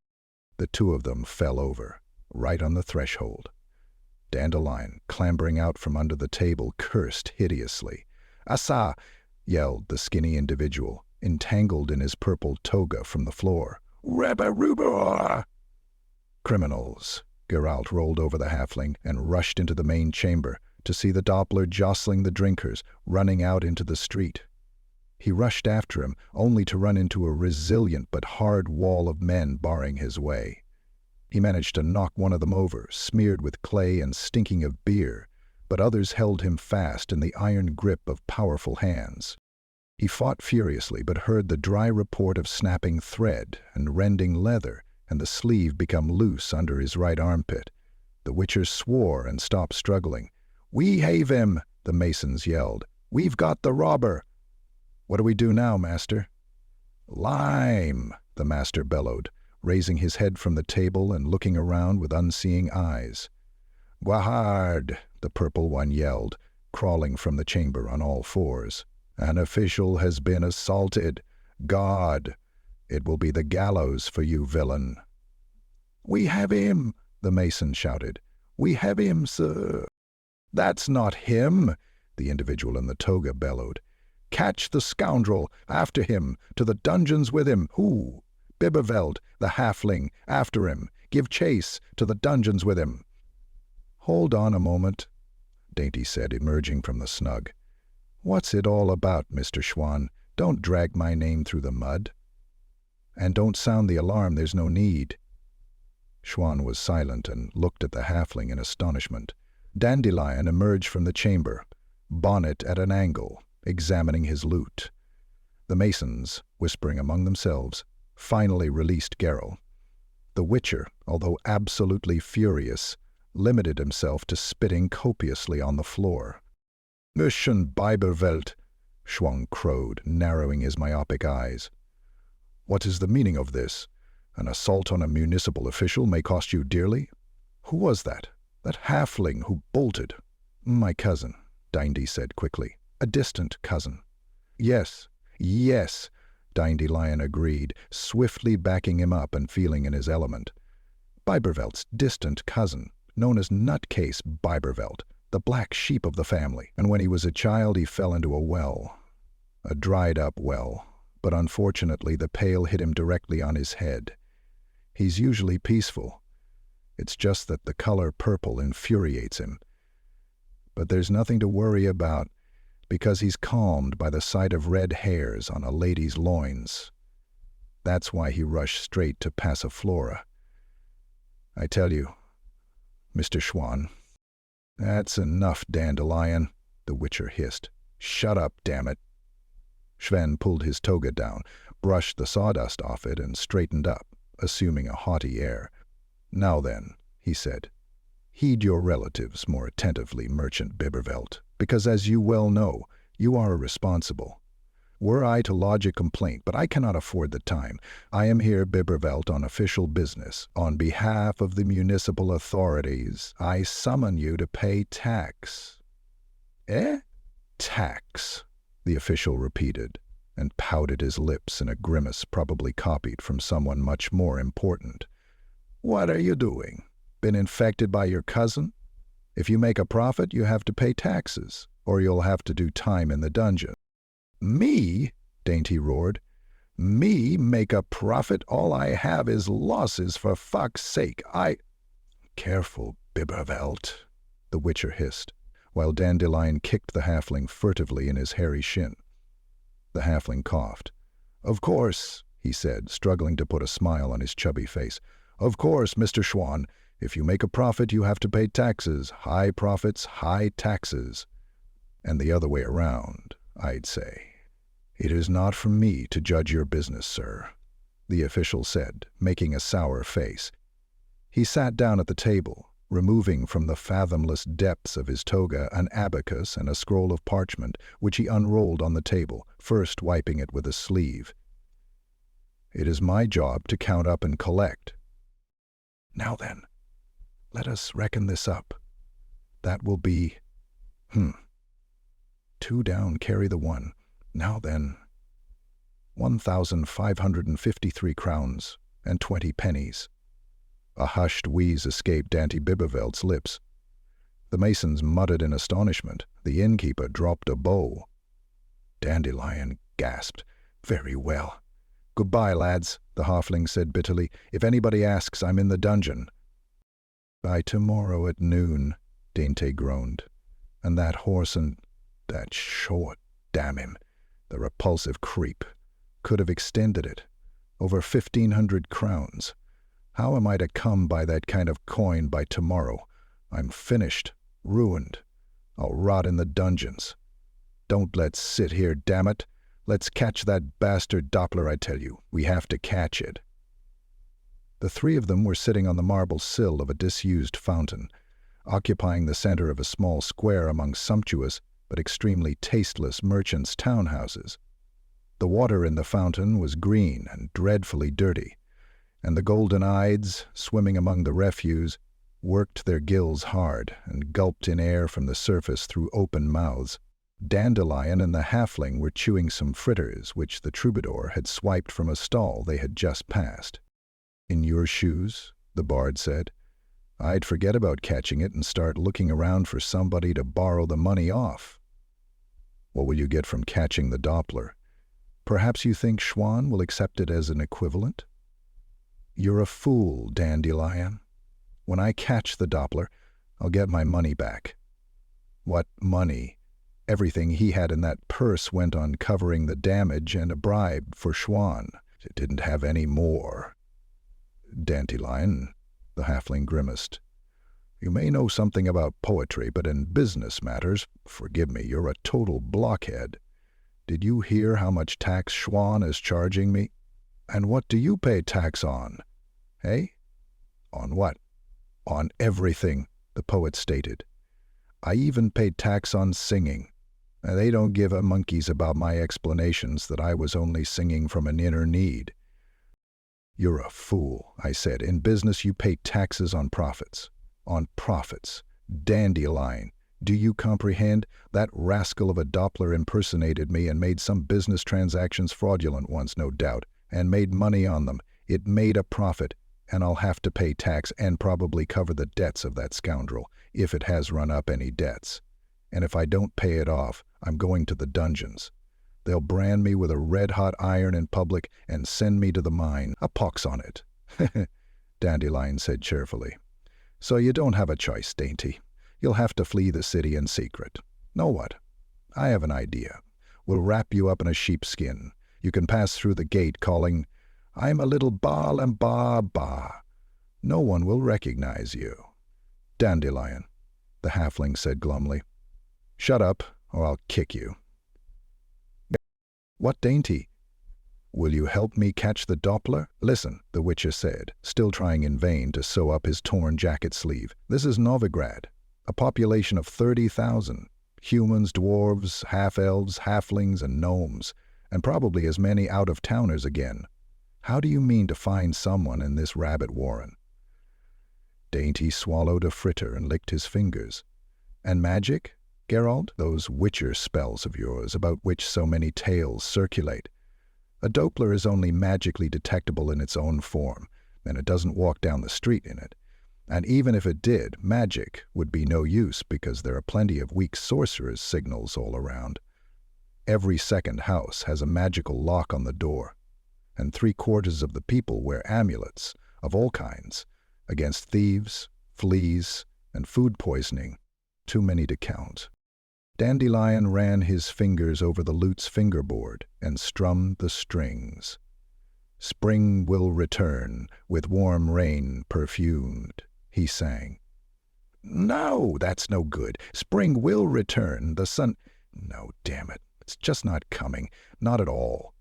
The two of them fell over, right on the threshold. Dandelion, clambering out from under the table, cursed hideously. Asa! Yelled the skinny individual, entangled in his purple toga from the floor. Rebba-rubba! Criminals! Geralt rolled over the halfling and rushed into the main chamber to see the Doppler jostling the drinkers, running out into the street. He rushed after him, only to run into a resilient but hard wall of men barring his way. He managed to knock one of them over, smeared with clay and stinking of beer, but others held him fast in the iron grip of powerful hands. He fought furiously, but heard the dry report of snapping thread and rending leather, and the sleeve become loose under his right armpit. The Witcher swore and stopped struggling. "We have him!" the masons yelled. "We've got the robber!" "What do we do now, master?" "Lime!" the master bellowed, raising his head from the table and looking around with unseeing eyes. "Guahard!" the purple one yelled, crawling from the chamber on all fours. "An official has been assaulted. God! It will be the gallows for you, villain." "We have him!" the mason shouted. "We have him, sir!" "That's not him!" the individual in the toga bellowed. "Catch the scoundrel! After him! To the dungeons with him! Who? Bibervelt, the halfling! After him! Give chase! To the dungeons with him!" "Hold on a moment," Dainty said, emerging from the snug. "What's it all about, Mr. Schwan? Don't drag my name through the mud. And don't sound the alarm, there's no need." Schwan was silent and looked at the halfling in astonishment. Dandelion emerged from the chamber, bonnet at an angle, examining his loot. The masons, whispering among themselves, finally released Geralt. The Witcher, although absolutely furious, limited himself to spitting copiously on the floor. "Mission Bibervelt," Schwan crowed, narrowing his myopic eyes. "What is the meaning of this? An assault on a municipal official may cost you dearly? Who was that? That halfling who bolted?" "My cousin," Dainty said quickly. "A distant cousin." Yes, Dandelion agreed, swiftly backing him up and feeling in his element. "Bibervelt's distant cousin. known as Nutcase Biberveld, the black sheep of the family. And when he was a child, he fell into a well, a dried-up well, but unfortunately the pail hit him directly on his head. He's usually peaceful. It's just that the color purple infuriates him. But there's nothing to worry about, because he's calmed by the sight of red hairs on a lady's loins. That's why he rushed straight to Passiflora. I tell you, Mr. Schwan. That's enough, Dandelion, the Witcher hissed. Shut up, damn it. Sven pulled his toga down, brushed the sawdust off it, and straightened up, assuming a haughty air. Now then, he said, heed your relatives more attentively, Merchant Biberveld, because as you well know, you are responsible. Were I to lodge a complaint, but I cannot afford the time. I am here, Biberveld, on official business. On behalf of the municipal authorities, I summon you to pay tax. Eh? Tax, the official repeated, and pouted his lips in a grimace probably copied from someone much more important. What are you doing? Been infected by your cousin? If you make a profit, you have to pay taxes, or you'll have to do time in the dungeon. Me? Dainty roared. Me make a profit? All I have is losses, for fuck's sake. Careful, Biberveld, the Witcher hissed, while Dandelion kicked the halfling furtively in his hairy shin. The halfling coughed. Of course, he said, struggling to put a smile on his chubby face. Of course, Mr. Schwan, if you make a profit, you have to pay taxes. High profits, high taxes. And the other way around, I'd say. It is not for me to judge your business, sir, the official said, making a sour face. He sat down at the table, removing from the fathomless depths of his toga an abacus and a scroll of parchment, which he unrolled on the table, first wiping it with a sleeve. It is my job to count up and collect. Now then, let us reckon this up. That will be, 2 down, carry the 1. Now then, 1,553 crowns and 20 pennies. A hushed wheeze escaped Dante Biberveld's lips. The masons muttered in astonishment. The innkeeper dropped a bow. Dandelion gasped. Very well. Goodbye, lads, the halfling said bitterly. If anybody asks, I'm in the dungeon. By tomorrow at noon, Dante groaned. And that horse and that short, damn him, the repulsive creep, could have extended it. Over 1,500 crowns. How am I to come by that kind of coin by tomorrow? I'm finished, ruined. I'll rot in the dungeons. Don't let's sit here, damn it. Let's catch that bastard Doppler, I tell you. We have to catch it. The 3 of them were sitting on the marble sill of a disused fountain, occupying the center of a small square among sumptuous but extremely tasteless merchants' townhouses. The water in the fountain was green and dreadfully dirty, and the golden ides, swimming among the refuse, worked their gills hard and gulped in air from the surface through open mouths. Dandelion and the halfling were chewing some fritters which the troubadour had swiped from a stall they had just passed. In your shoes, the bard said, I'd forget about catching it and start looking around for somebody to borrow the money off. What will you get from catching the Doppler? Perhaps you think Schwan will accept it as an equivalent? You're a fool, Dandelion. When I catch the Doppler, I'll get my money back. What money? Everything he had in that purse went on covering the damage and a bribe for Schwan. It didn't have any more. Dandelion, the halfling grimaced. You may know something about poetry, but in business matters, forgive me, you're a total blockhead. Did you hear how much tax Schwan is charging me? And what do you pay tax on? Hey? On what? On everything, the poet stated. I even paid tax on singing. And they don't give a monkeys about my explanations that I was only singing from an inner need. You're a fool, I said. In business you pay taxes on profits. On profits. Dandelion. Do you comprehend? That rascal of a Doppler impersonated me and made some business transactions fraudulent ones, no doubt, and made money on them. It made a profit. and I'll have to pay tax and probably cover the debts of that scoundrel, if it has run up any debts. And if I don't pay it off, I'm going to the dungeons. They'll brand me with a red-hot iron in public and send me to the mine. A pox on it." Dandelion said cheerfully. "So you don't have a choice, Dainty. You'll have to flee the city in secret. Know what? I have an idea. We'll wrap you up in a sheepskin. You can pass through the gate calling, 'I'm a little Baal and Ba. No one will recognize you." "Dandelion," the halfling said glumly. "Shut up, or I'll kick you." "What, Dainty? Will you help me catch the Doppler?" "Listen," the Witcher said, still trying in vain to sew up his torn jacket sleeve. "This is Novigrad, a population of 30,000. Humans, dwarves, half-elves, halflings, and gnomes, and probably as many out-of-towners again. How do you mean to find someone in this rabbit warren?" Dainty swallowed a fritter and licked his fingers. "And magic, Geralt? Those Witcher spells of yours about which so many tales circulate. A Doppler is only magically detectable in its own form, and it doesn't walk down the street in it. And even if it did, magic would be no use because there are plenty of weak sorcerer's signals all around. Every second house has a magical lock on the door, and 3/4 of the people wear amulets of all kinds against thieves, fleas, and food poisoning, too many to count." Dandelion ran his fingers over the lute's fingerboard and strummed the strings. "Spring will return with warm rain perfumed," he sang. "No, that's no good. Spring will return, the sun—" "No, damn it, it's just not coming. Not at all."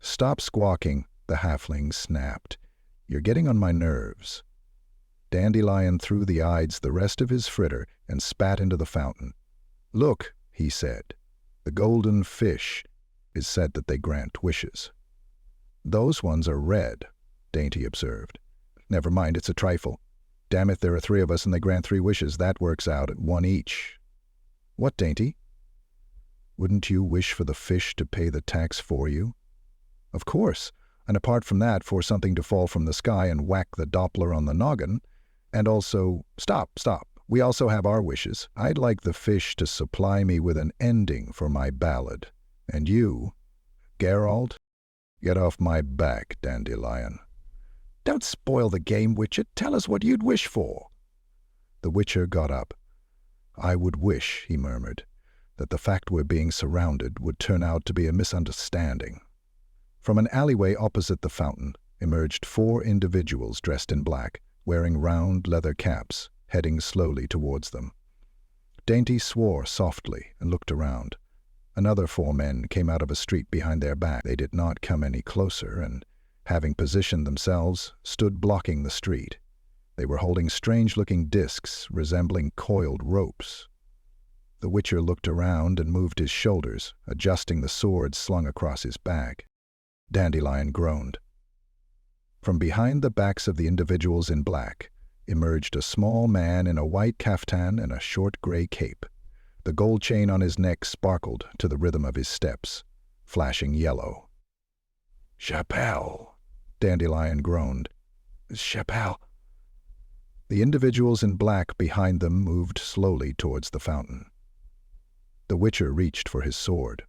"Stop squawking," the halfling snapped. "You're getting on my nerves." Dandelion threw the eyes the rest of his fritter and spat into the fountain. "Look," he said, "the golden fish. Is said that they grant wishes." "Those ones are red," Dainty observed. "Never mind, it's a trifle. Damn it, there are 3 of us and they grant 3 wishes. That works out at 1 each." "What, Dainty? Wouldn't you wish for the fish to pay the tax for you?" "Of course, and apart from that, for something to fall from the sky and whack the Doppler on the noggin, and also—" Stop. "We also have our wishes. I'd like the fish to supply me with an ending for my ballad. And you, Geralt, get off my back, Dandelion." "Don't spoil the game, Witcher. Tell us what you'd wish for." The Witcher got up. "I would wish," he murmured, "that the fact we're being surrounded would turn out to be a misunderstanding." From an alleyway opposite the fountain emerged 4 individuals dressed in black, wearing round leather caps, heading slowly towards them. Dainty swore softly and looked around. Another 4 men came out of a street behind their back. They did not come any closer and, having positioned themselves, stood blocking the street. They were holding strange-looking discs resembling coiled ropes. The Witcher looked around and moved his shoulders, adjusting the sword slung across his back. Dandelion groaned. From behind the backs of the individuals in black emerged a small man in a white caftan and a short gray cape. The gold chain on his neck sparkled to the rhythm of his steps, flashing yellow. "Chapelle," Dandelion groaned. "Chapelle." The individuals in black behind them moved slowly towards the fountain. The Witcher reached for his sword.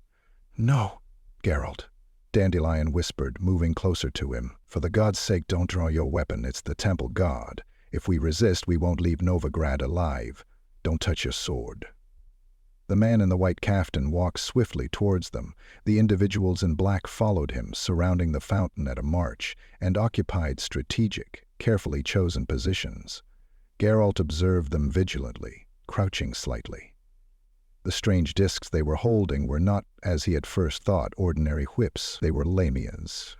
"No, Geralt," Dandelion whispered, moving closer to him. "For the god's sake, don't draw your weapon. It's the temple god. If we resist, we won't leave Novigrad alive. Don't touch your sword." The man in the white caftan walked swiftly towards them. The individuals in black followed him, surrounding the fountain at a march, and occupied strategic, carefully chosen positions. Geralt observed them vigilantly, crouching slightly. The strange discs they were holding were not, as he had first thought, ordinary whips. They were lamias.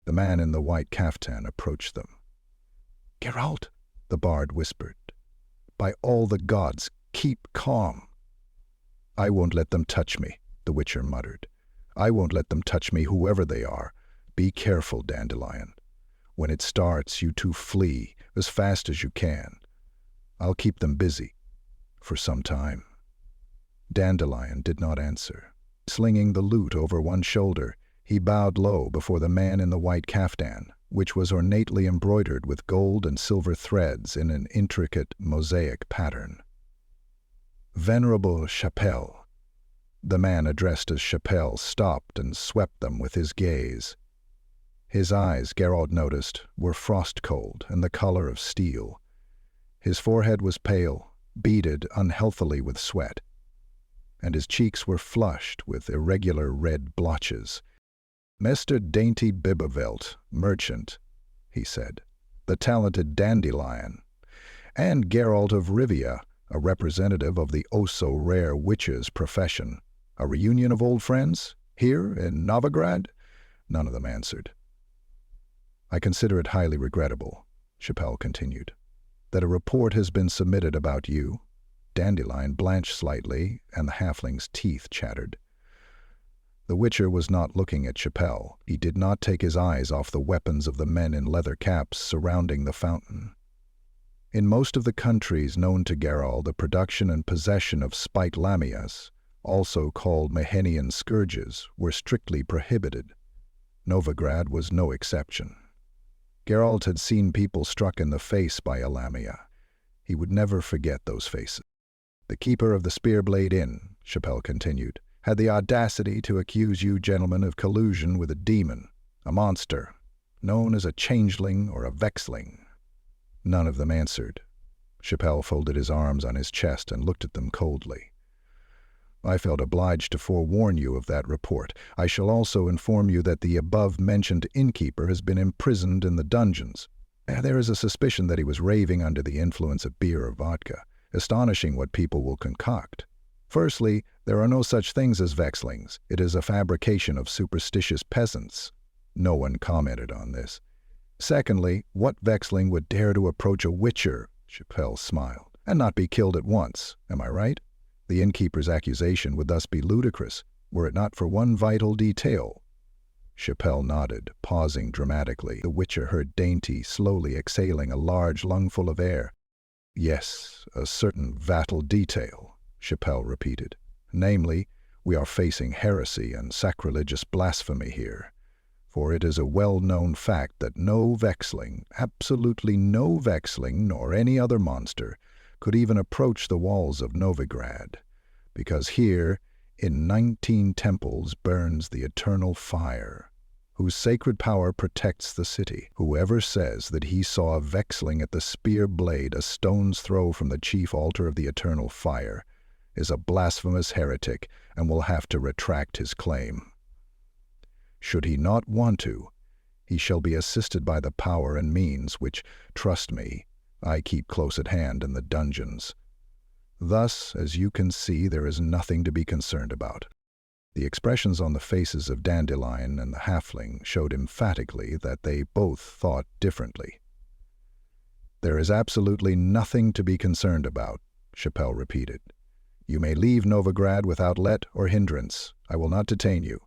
The man in the white caftan approached them. "Geralt," the bard whispered, "by all the gods, keep calm." "I won't let them touch me," the Witcher muttered. "I won't let them touch me, whoever they are. Be careful, Dandelion. When it starts, you 2 flee as fast as you can. I'll keep them busy for some time." Dandelion did not answer. Slinging the lute over one shoulder, he bowed low before the man in the white caftan, which was ornately embroidered with gold and silver threads in an intricate mosaic pattern. "Venerable Chapelle." The man addressed as Chapelle stopped and swept them with his gaze. His eyes, Geralt noticed, were frost-cold and the color of steel. His forehead was pale, beaded unhealthily with sweat, and his cheeks were flushed with irregular red blotches. "Mr. Dainty Bibervelt, merchant," he said, "the talented dandelion, and Geralt of Rivia, a representative of the oh-so-rare witcher's profession. A reunion of old friends? Here in Novigrad?" None of them answered. "I consider it highly regrettable," Chapelle continued, "that a report has been submitted about you." Dandelion blanched slightly, and the halfling's teeth chattered. The Witcher was not looking at Chapelle. He did not take his eyes off the weapons of the men in leather caps surrounding the fountain. In most of the countries known to Geralt, the production and possession of spiked lamias, also called Mahenian scourges, were strictly prohibited. Novigrad was no exception. Geralt had seen people struck in the face by a lamia. He would never forget those faces. "The keeper of the Spearblade Inn," Chapelle continued, "had the audacity to accuse you gentlemen of collusion with a demon, a monster, known as a changeling or a vexling." None of them answered. Chapelle folded his arms on his chest and looked at them coldly. "I felt obliged to forewarn you of that report. I shall also inform you that the above-mentioned innkeeper has been imprisoned in the dungeons. There is a suspicion that he was raving under the influence of beer or vodka. Astonishing what people will concoct. Firstly, there are no such things as vexlings. It is a fabrication of superstitious peasants." No one commented on this. "Secondly, what vexling would dare to approach a witcher?" Chapelle smiled. "And not be killed at once, am I right? The innkeeper's accusation would thus be ludicrous, were it not for one vital detail." Chapelle nodded, pausing dramatically. The Witcher heard Dainty slowly exhaling a large lungful of air. "Yes, a certain vital detail," Chapelle repeated. "Namely, we are facing heresy and sacrilegious blasphemy here. For it is a well-known fact that no vexling, absolutely no vexling, nor any other monster, could even approach the walls of Novigrad, because here, in 19 temples, burns the eternal fire, whose sacred power protects the city. Whoever says that he saw a vexling at the spear blade a stone's throw from the chief altar of the eternal fire is a blasphemous heretic and will have to retract his claim. Should he not want to, he shall be assisted by the power and means which, trust me, I keep close at hand in the dungeons. Thus, as you can see, there is nothing to be concerned about." The expressions on the faces of Dandelion and the halfling showed emphatically that they both thought differently. "There is absolutely nothing to be concerned about," Chapelle repeated. "You may leave Novigrad without let or hindrance. I will not detain you.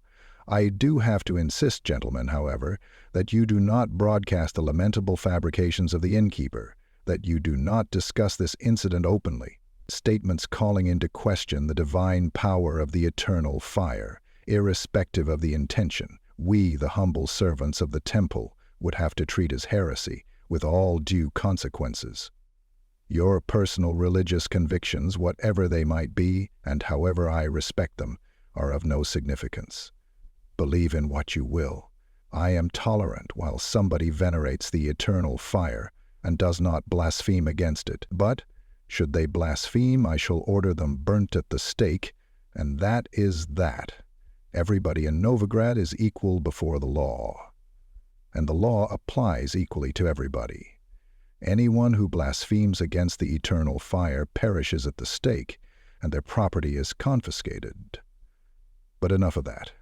I do have to insist, gentlemen, however, that you do not broadcast the lamentable fabrications of the innkeeper, that you do not discuss this incident openly. Statements calling into question the divine power of the eternal fire, irrespective of the intention, we, the humble servants of the temple, would have to treat as heresy, with all due consequences. Your personal religious convictions, whatever they might be, and however I respect them, are of no significance. Believe in what you will. I am tolerant while somebody venerates the eternal fire and does not blaspheme against it. But, should they blaspheme, I shall order them burnt at the stake, and that is that. Everybody in Novigrad is equal before the law, and the law applies equally to everybody. Anyone who blasphemes against the eternal fire perishes at the stake, and their property is confiscated. But enough of that.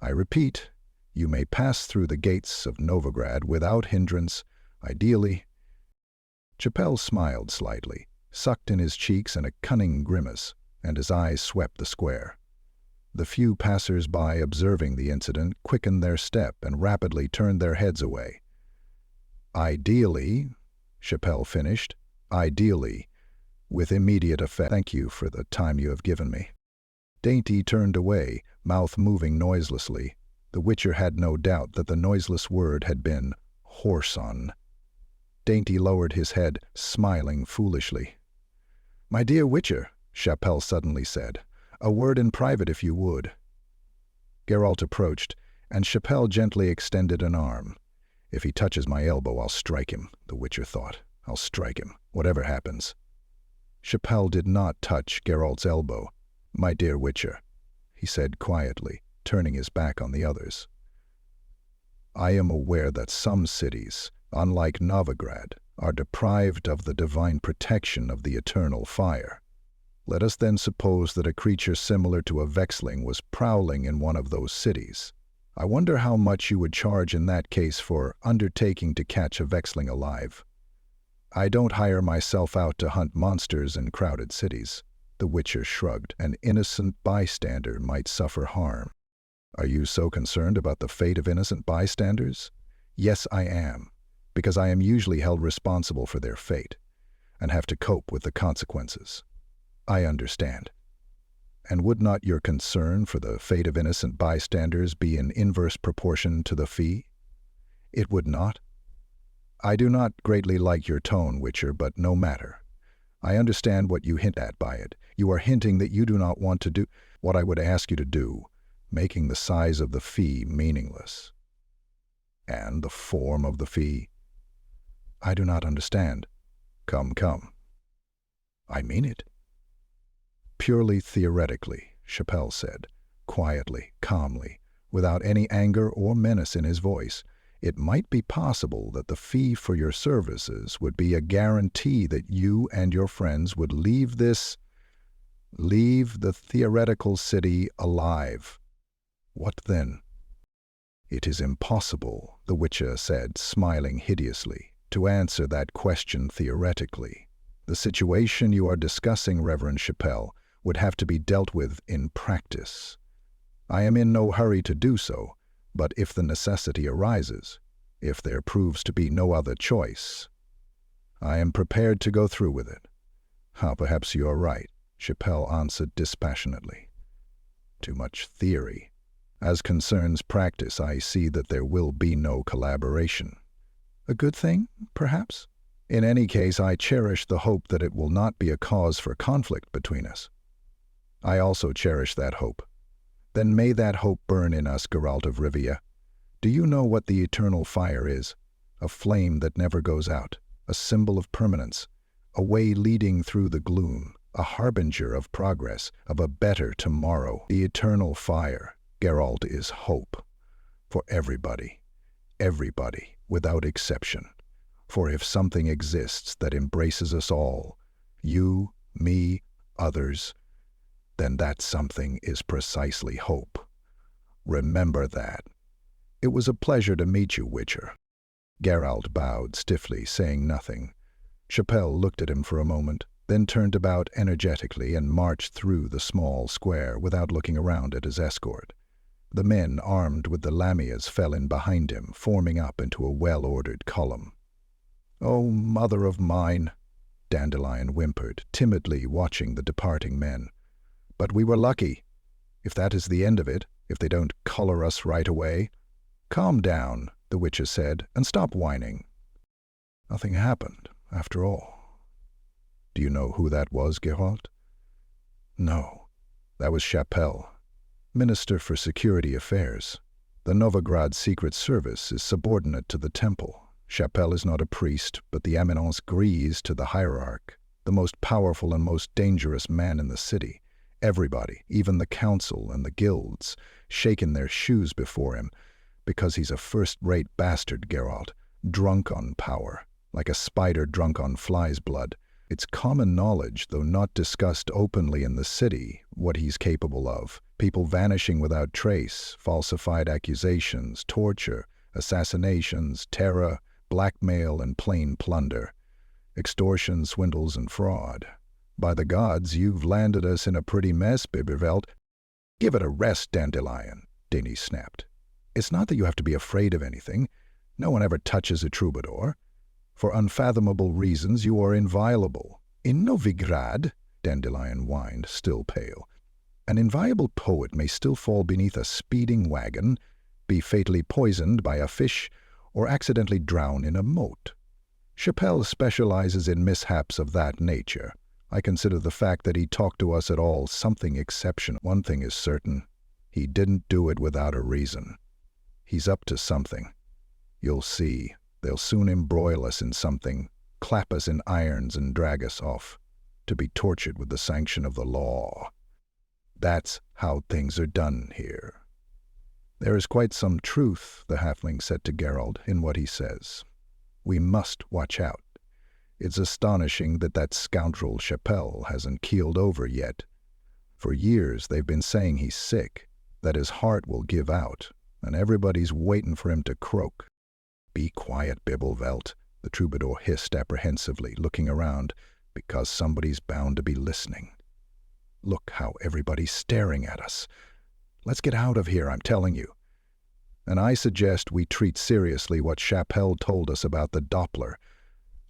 I repeat, you may pass through the gates of Novigrad without hindrance, ideally." Chapelle smiled slightly, sucked in his cheeks in a cunning grimace, and his eyes swept the square. The few passers-by observing the incident quickened their step and rapidly turned their heads away. "Ideally," Chapelle finished, "ideally, with immediate effect. Thank you for the time you have given me." Dainty turned away, mouth moving noiselessly. The Witcher had no doubt that the noiseless word had been Whoreson. Dainty lowered his head, smiling foolishly. "My dear Witcher," Chapelle suddenly said, "a word in private if you would." Geralt approached, and Chapelle gently extended an arm. "If he touches my elbow, I'll strike him," the Witcher thought. "I'll strike him, whatever happens." Chapelle did not touch Geralt's elbow. "My dear Witcher," he said quietly, turning his back on the others. "I am aware that some cities, unlike Novigrad, are deprived of the divine protection of the eternal fire. Let us then suppose that a creature similar to a Vexling was prowling in one of those cities. I wonder how much you would charge in that case for undertaking to catch a Vexling alive." "I don't hire myself out to hunt monsters in crowded cities," the Witcher shrugged. "An innocent bystander might suffer harm." "Are you so concerned about the fate of innocent bystanders?" "Yes, I am, because I am usually held responsible for their fate, and have to cope with the consequences." "I understand. And would not your concern for the fate of innocent bystanders be in inverse proportion to the fee?" "It would not." "I do not greatly like your tone, Witcher, but no matter. I understand what you hint at by it. You are hinting that you do not want to do what I would ask you to do, making the size of the fee meaningless." "And the form of the fee?" "I do not understand." Come. "I mean it." "Purely theoretically," Chapelle said, quietly, calmly, without any anger or menace in his voice, "it might be possible that the fee for your services would be a guarantee that you and your friends would leave the theoretical city alive. What then?" "It is impossible," the Witcher said, smiling hideously, "to answer that question theoretically. The situation you are discussing, Reverend Chapelle, would have to be dealt with in practice. I am in no hurry to do so, but if the necessity arises, if there proves to be no other choice, I am prepared to go through with it." Perhaps you are right," Chapelle answered dispassionately. "Too much theory. As concerns practice, I see that there will be no collaboration." "A good thing, perhaps?" "In any case, I cherish the hope that it will not be a cause for conflict between us." "I also cherish that hope." "Then may that hope burn in us, Geralt of Rivia. Do you know what the eternal fire is? A flame that never goes out, a symbol of permanence, a way leading through the gloom, a harbinger of progress, of a better tomorrow. The eternal fire, Geralt, is hope. For everybody, without exception. For if something exists that embraces us all, you, me, others, then that something is precisely hope. Remember that." "It was a pleasure to meet you, Witcher." Geralt bowed stiffly, saying nothing. Chapelle looked at him for a moment, then turned about energetically and marched through the small square without looking around at his escort. The men armed with the lamias fell in behind him, forming up into a well-ordered column. "Oh, mother of mine," Dandelion whimpered, timidly watching the departing men. "But we were lucky. If that is the end of it, if they don't collar us right away." "Calm down," the Witcher said, "and stop whining. Nothing happened, after all." "Do you know who that was, Geralt?" "No. That was Chapelle, Minister for Security Affairs. The Novigrad Secret Service is subordinate to the Temple. Chapelle is not a priest, but the Eminence Grise to the hierarch, the most powerful and most dangerous man in the city. Everybody, even the council and the guilds, shake in their shoes before him, because he's a first-rate bastard, Geralt, drunk on power, like a spider drunk on fly's blood. It's common knowledge, though not discussed openly in the city, what he's capable of. People vanishing without trace, falsified accusations, torture, assassinations, terror, blackmail, and plain plunder. Extortion, swindles, and fraud. By the gods, you've landed us in a pretty mess, Biberveld." "Give it a rest, Dandelion," Dany snapped. "It's not that you have to be afraid of anything. No one ever touches a troubadour. For unfathomable reasons, you are inviolable." "In Novigrad," Dandelion whined, still pale, "an inviolable poet may still fall beneath a speeding wagon, be fatally poisoned by a fish, or accidentally drown in a moat. Chappelle specializes in mishaps of that nature. I consider the fact that he talked to us at all something exceptional. One thing is certain, he didn't do it without a reason. He's up to something. You'll see, they'll soon embroil us in something, clap us in irons and drag us off, to be tortured with the sanction of the law. That's how things are done here. There is quite some truth, the halfling said to Geralt, in what he says. We must watch out. It's astonishing that that scoundrel Chappelle hasn't keeled over yet. For years they've been saying he's sick, that his heart will give out, and everybody's waiting for him to croak. Be quiet, Bibbleveld, the troubadour hissed apprehensively, looking around, because somebody's bound to be listening. Look how everybody's staring at us. Let's get out of here, I'm telling you. And I suggest we treat seriously what Chappelle told us about the Doppler.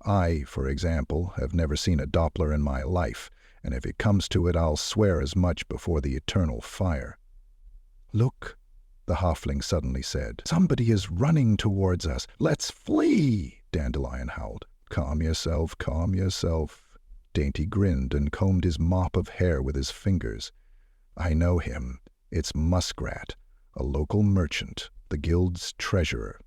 I, for example, have never seen a Doppler in my life, and if it comes to it, I'll swear as much before the eternal fire. Look, the halfling suddenly said. Somebody is running towards us. Let's flee, Dandelion howled. Calm yourself, calm yourself. Dainty grinned and combed his mop of hair with his fingers. I know him. It's Muskrat, a local merchant, the guild's treasurer.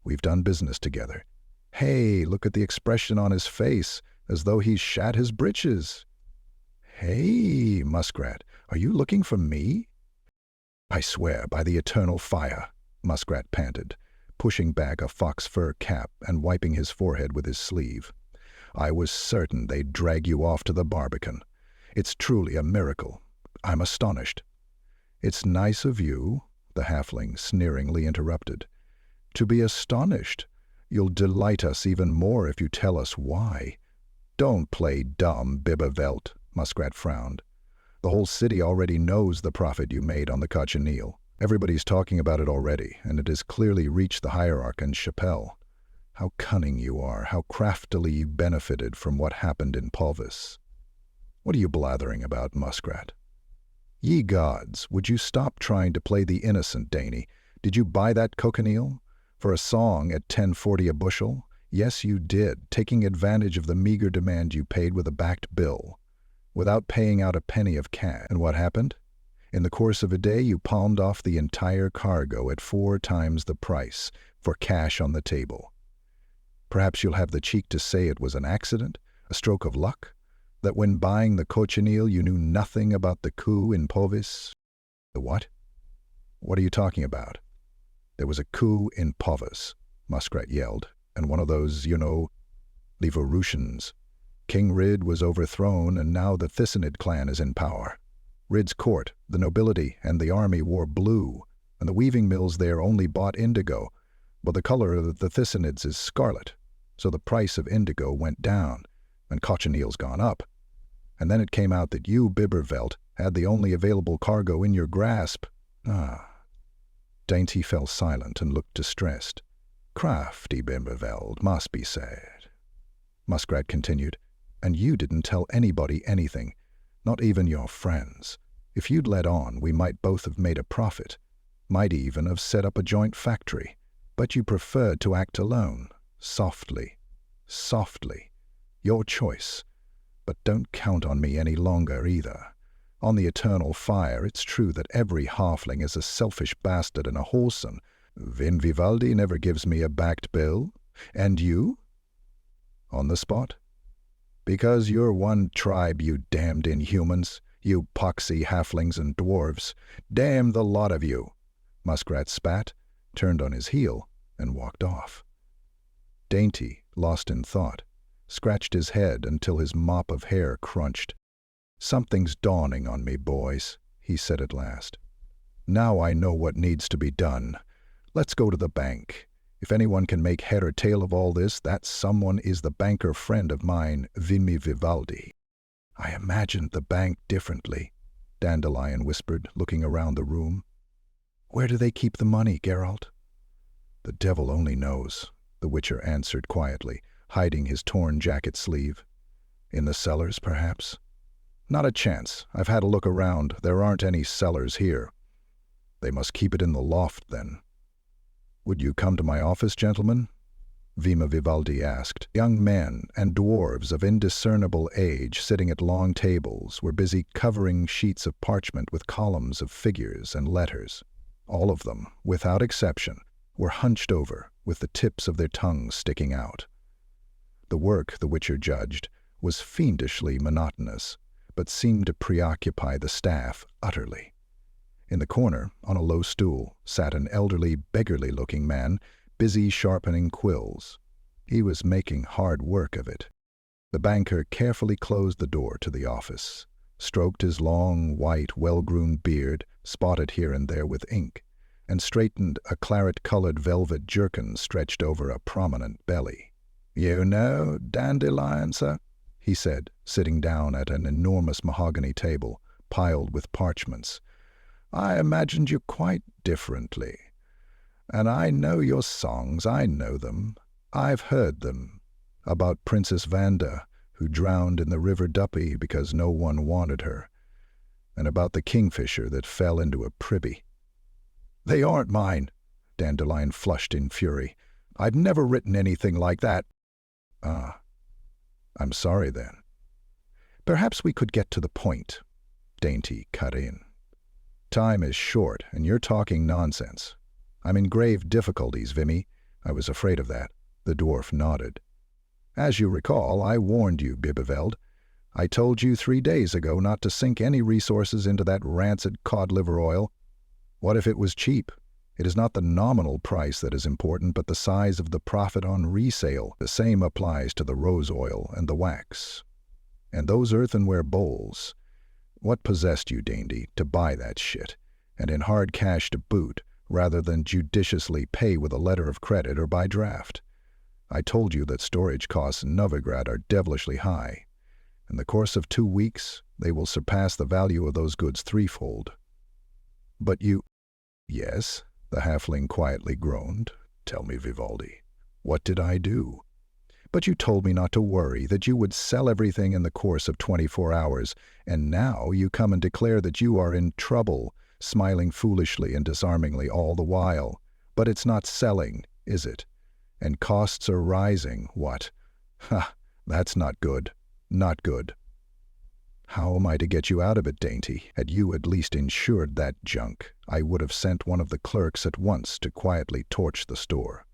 We've done business together. Hey, look at the expression on his face, as though he's shat his britches. Hey, Muskrat, are you looking for me? I swear by the eternal fire, Muskrat panted, pushing back a fox fur cap and wiping his forehead with his sleeve. I was certain they'd drag you off to the Barbican. It's truly a miracle. I'm astonished. It's nice of you, the halfling sneeringly interrupted. To be astonished. You'll delight us even more if you tell us why. Don't play dumb, Bibbervelt, Muskrat frowned. The whole city already knows the profit you made on the cochineal. Everybody's talking about it already, and it has clearly reached the hierarch and Chappelle. How cunning you are, how craftily you benefited from what happened in Pulvis. What are you blathering about, Muskrat? Ye gods, would you stop trying to play the innocent, Danny? Did you buy that cochineal? For a song at 10.40 a bushel? Yes, you did, taking advantage of the meager demand you paid with a backed bill, without paying out a penny of cash. And what happened? In the course of a day, you palmed off the entire cargo at 4 times the price, for cash on the table. Perhaps you'll have the cheek to say it was an accident, a stroke of luck, that when buying the cochineal you knew nothing about the coup in Povis? The what? What are you talking about? There was a coup in Povis, Muskrat yelled, and one of those, Levorusians. King Rid was overthrown, and now the Thisonid clan is in power. Rid's court, the nobility, and the army wore blue, and the weaving mills there only bought indigo, but the color of the Thisonids is scarlet, so the price of indigo went down, and cochineal's gone up. And then it came out that you, Bibbervelt, had the only available cargo in your grasp. Dainty fell silent and looked distressed. Crafty Bibberveld, must be said. Muskrat continued, and you didn't tell anybody anything, not even your friends. If you'd let on, we might both have made a profit, might even have set up a joint factory, but you preferred to act alone, softly. Your choice. But don't count on me any longer either. On the eternal fire, it's true that every halfling is a selfish bastard and a whoreson. Vin Vivaldi never gives me a backed bill. And you? On the spot? Because you're one tribe, you damned inhumans, you poxy halflings and dwarves. Damn the lot of you. Muskrat spat, turned on his heel, and walked off. Dainty, lost in thought, scratched his head until his mop of hair crunched. Something's dawning on me, boys, he said at last. Now I know what needs to be done. Let's go to the bank. If anyone can make head or tail of all this, that someone is the banker friend of mine, Vimy Vivaldi. I imagined the bank differently, Dandelion whispered, looking around the room. Where do they keep the money, Geralt? The devil only knows, the Witcher answered quietly, hiding his torn jacket sleeve. In the cellars, perhaps? Not a chance. I've had a look around. There aren't any cellars here. They must keep it in the loft, then. "Would you come to my office, gentlemen?" Vima Vivaldi asked. Young men and dwarves of indiscernible age sitting at long tables were busy covering sheets of parchment with columns of figures and letters. All of them, without exception, were hunched over, with the tips of their tongues sticking out. The work, the Witcher judged, was fiendishly monotonous, but seemed to preoccupy the staff utterly. In the corner, on a low stool, sat an elderly, beggarly-looking man, busy sharpening quills. He was making hard work of it. The banker carefully closed the door to the office, stroked his long, white, well-groomed beard, spotted here and there with ink, and straightened a claret-colored velvet jerkin stretched over a prominent belly. "You know Dandelion, sir?" he said, sitting down at an enormous mahogany table, piled with parchments. "I imagined you quite differently. And I know your songs, I know them. I've heard them. About Princess Vanda, who drowned in the River Duppy because no one wanted her. And about the kingfisher that fell into a privy." "They aren't mine." Dandelion flushed in fury. "I've never written anything like that." "Ah, I'm sorry then." "Perhaps we could get to the point," Dainty cut in. "Time is short, and you're talking nonsense. I'm in grave difficulties, Vimy." "I was afraid of that." The dwarf nodded. "As you recall, I warned you, Bibeveld. I told you 3 days ago not to sink any resources into that rancid cod-liver oil. What if it was cheap? It is not the nominal price that is important, but the size of the profit on resale. The same applies to the rose oil and the wax. And those earthenware bowls. What possessed you, Dainty, to buy that shit, and in hard cash to boot, rather than judiciously pay with a letter of credit or by draft? I told you that storage costs in Novigrad are devilishly high. In the course of 2 weeks, they will surpass the value of those goods threefold." "But you—" "Yes," the halfling quietly groaned. "Tell me, Vivaldi, what did I do?" "But you told me not to worry, that you would sell everything in the course of 24 hours, and now you come and declare that you are in trouble, smiling foolishly and disarmingly all the while. But it's not selling, is it? And costs are rising, what? Ha! That's not good. Not good." "How am I to get you out of it, Dainty? Had you at least insured that junk, I would have sent one of the clerks at once to quietly torch the store.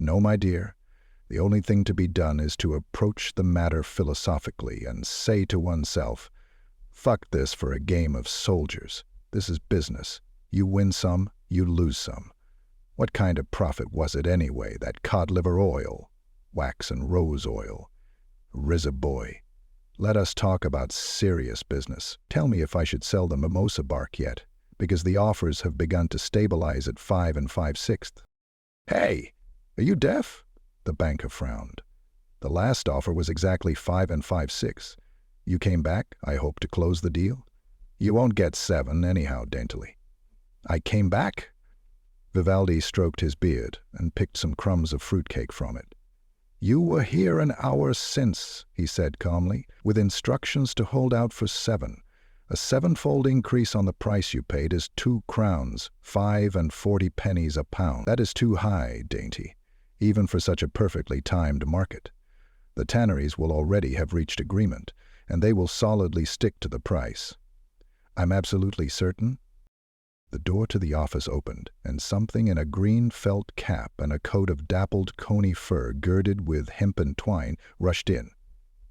No, my dear, the only thing to be done is to approach the matter philosophically and say to oneself, 'Fuck this for a game of soldiers. This is business. You win some, you lose some. What kind of profit was it anyway, that cod-liver oil, wax and rose oil? Rizzaboy. Let us talk about serious business. Tell me if I should sell the mimosa bark yet, because the offers have begun to stabilize at 5 5/6." "Hey, are you deaf?" The banker frowned. "The last offer was exactly 5 5/6. You came back, I hope, to close the deal? You won't get 7 anyhow, daintily." "I came back?" Vivaldi stroked his beard and picked some crumbs of fruitcake from it. "You were here an hour since," he said calmly, "with instructions to hold out for 7. A 7-fold increase on the price you paid is 2 crowns, 5 40 pennies a pound. That is too high, Dainty, even for such a perfectly timed market. The tanneries will already have reached agreement, and they will solidly stick to the price." "I'm absolutely certain?" The door to the office opened, and something in a green felt cap and a coat of dappled coney fur girded with hempen twine rushed in.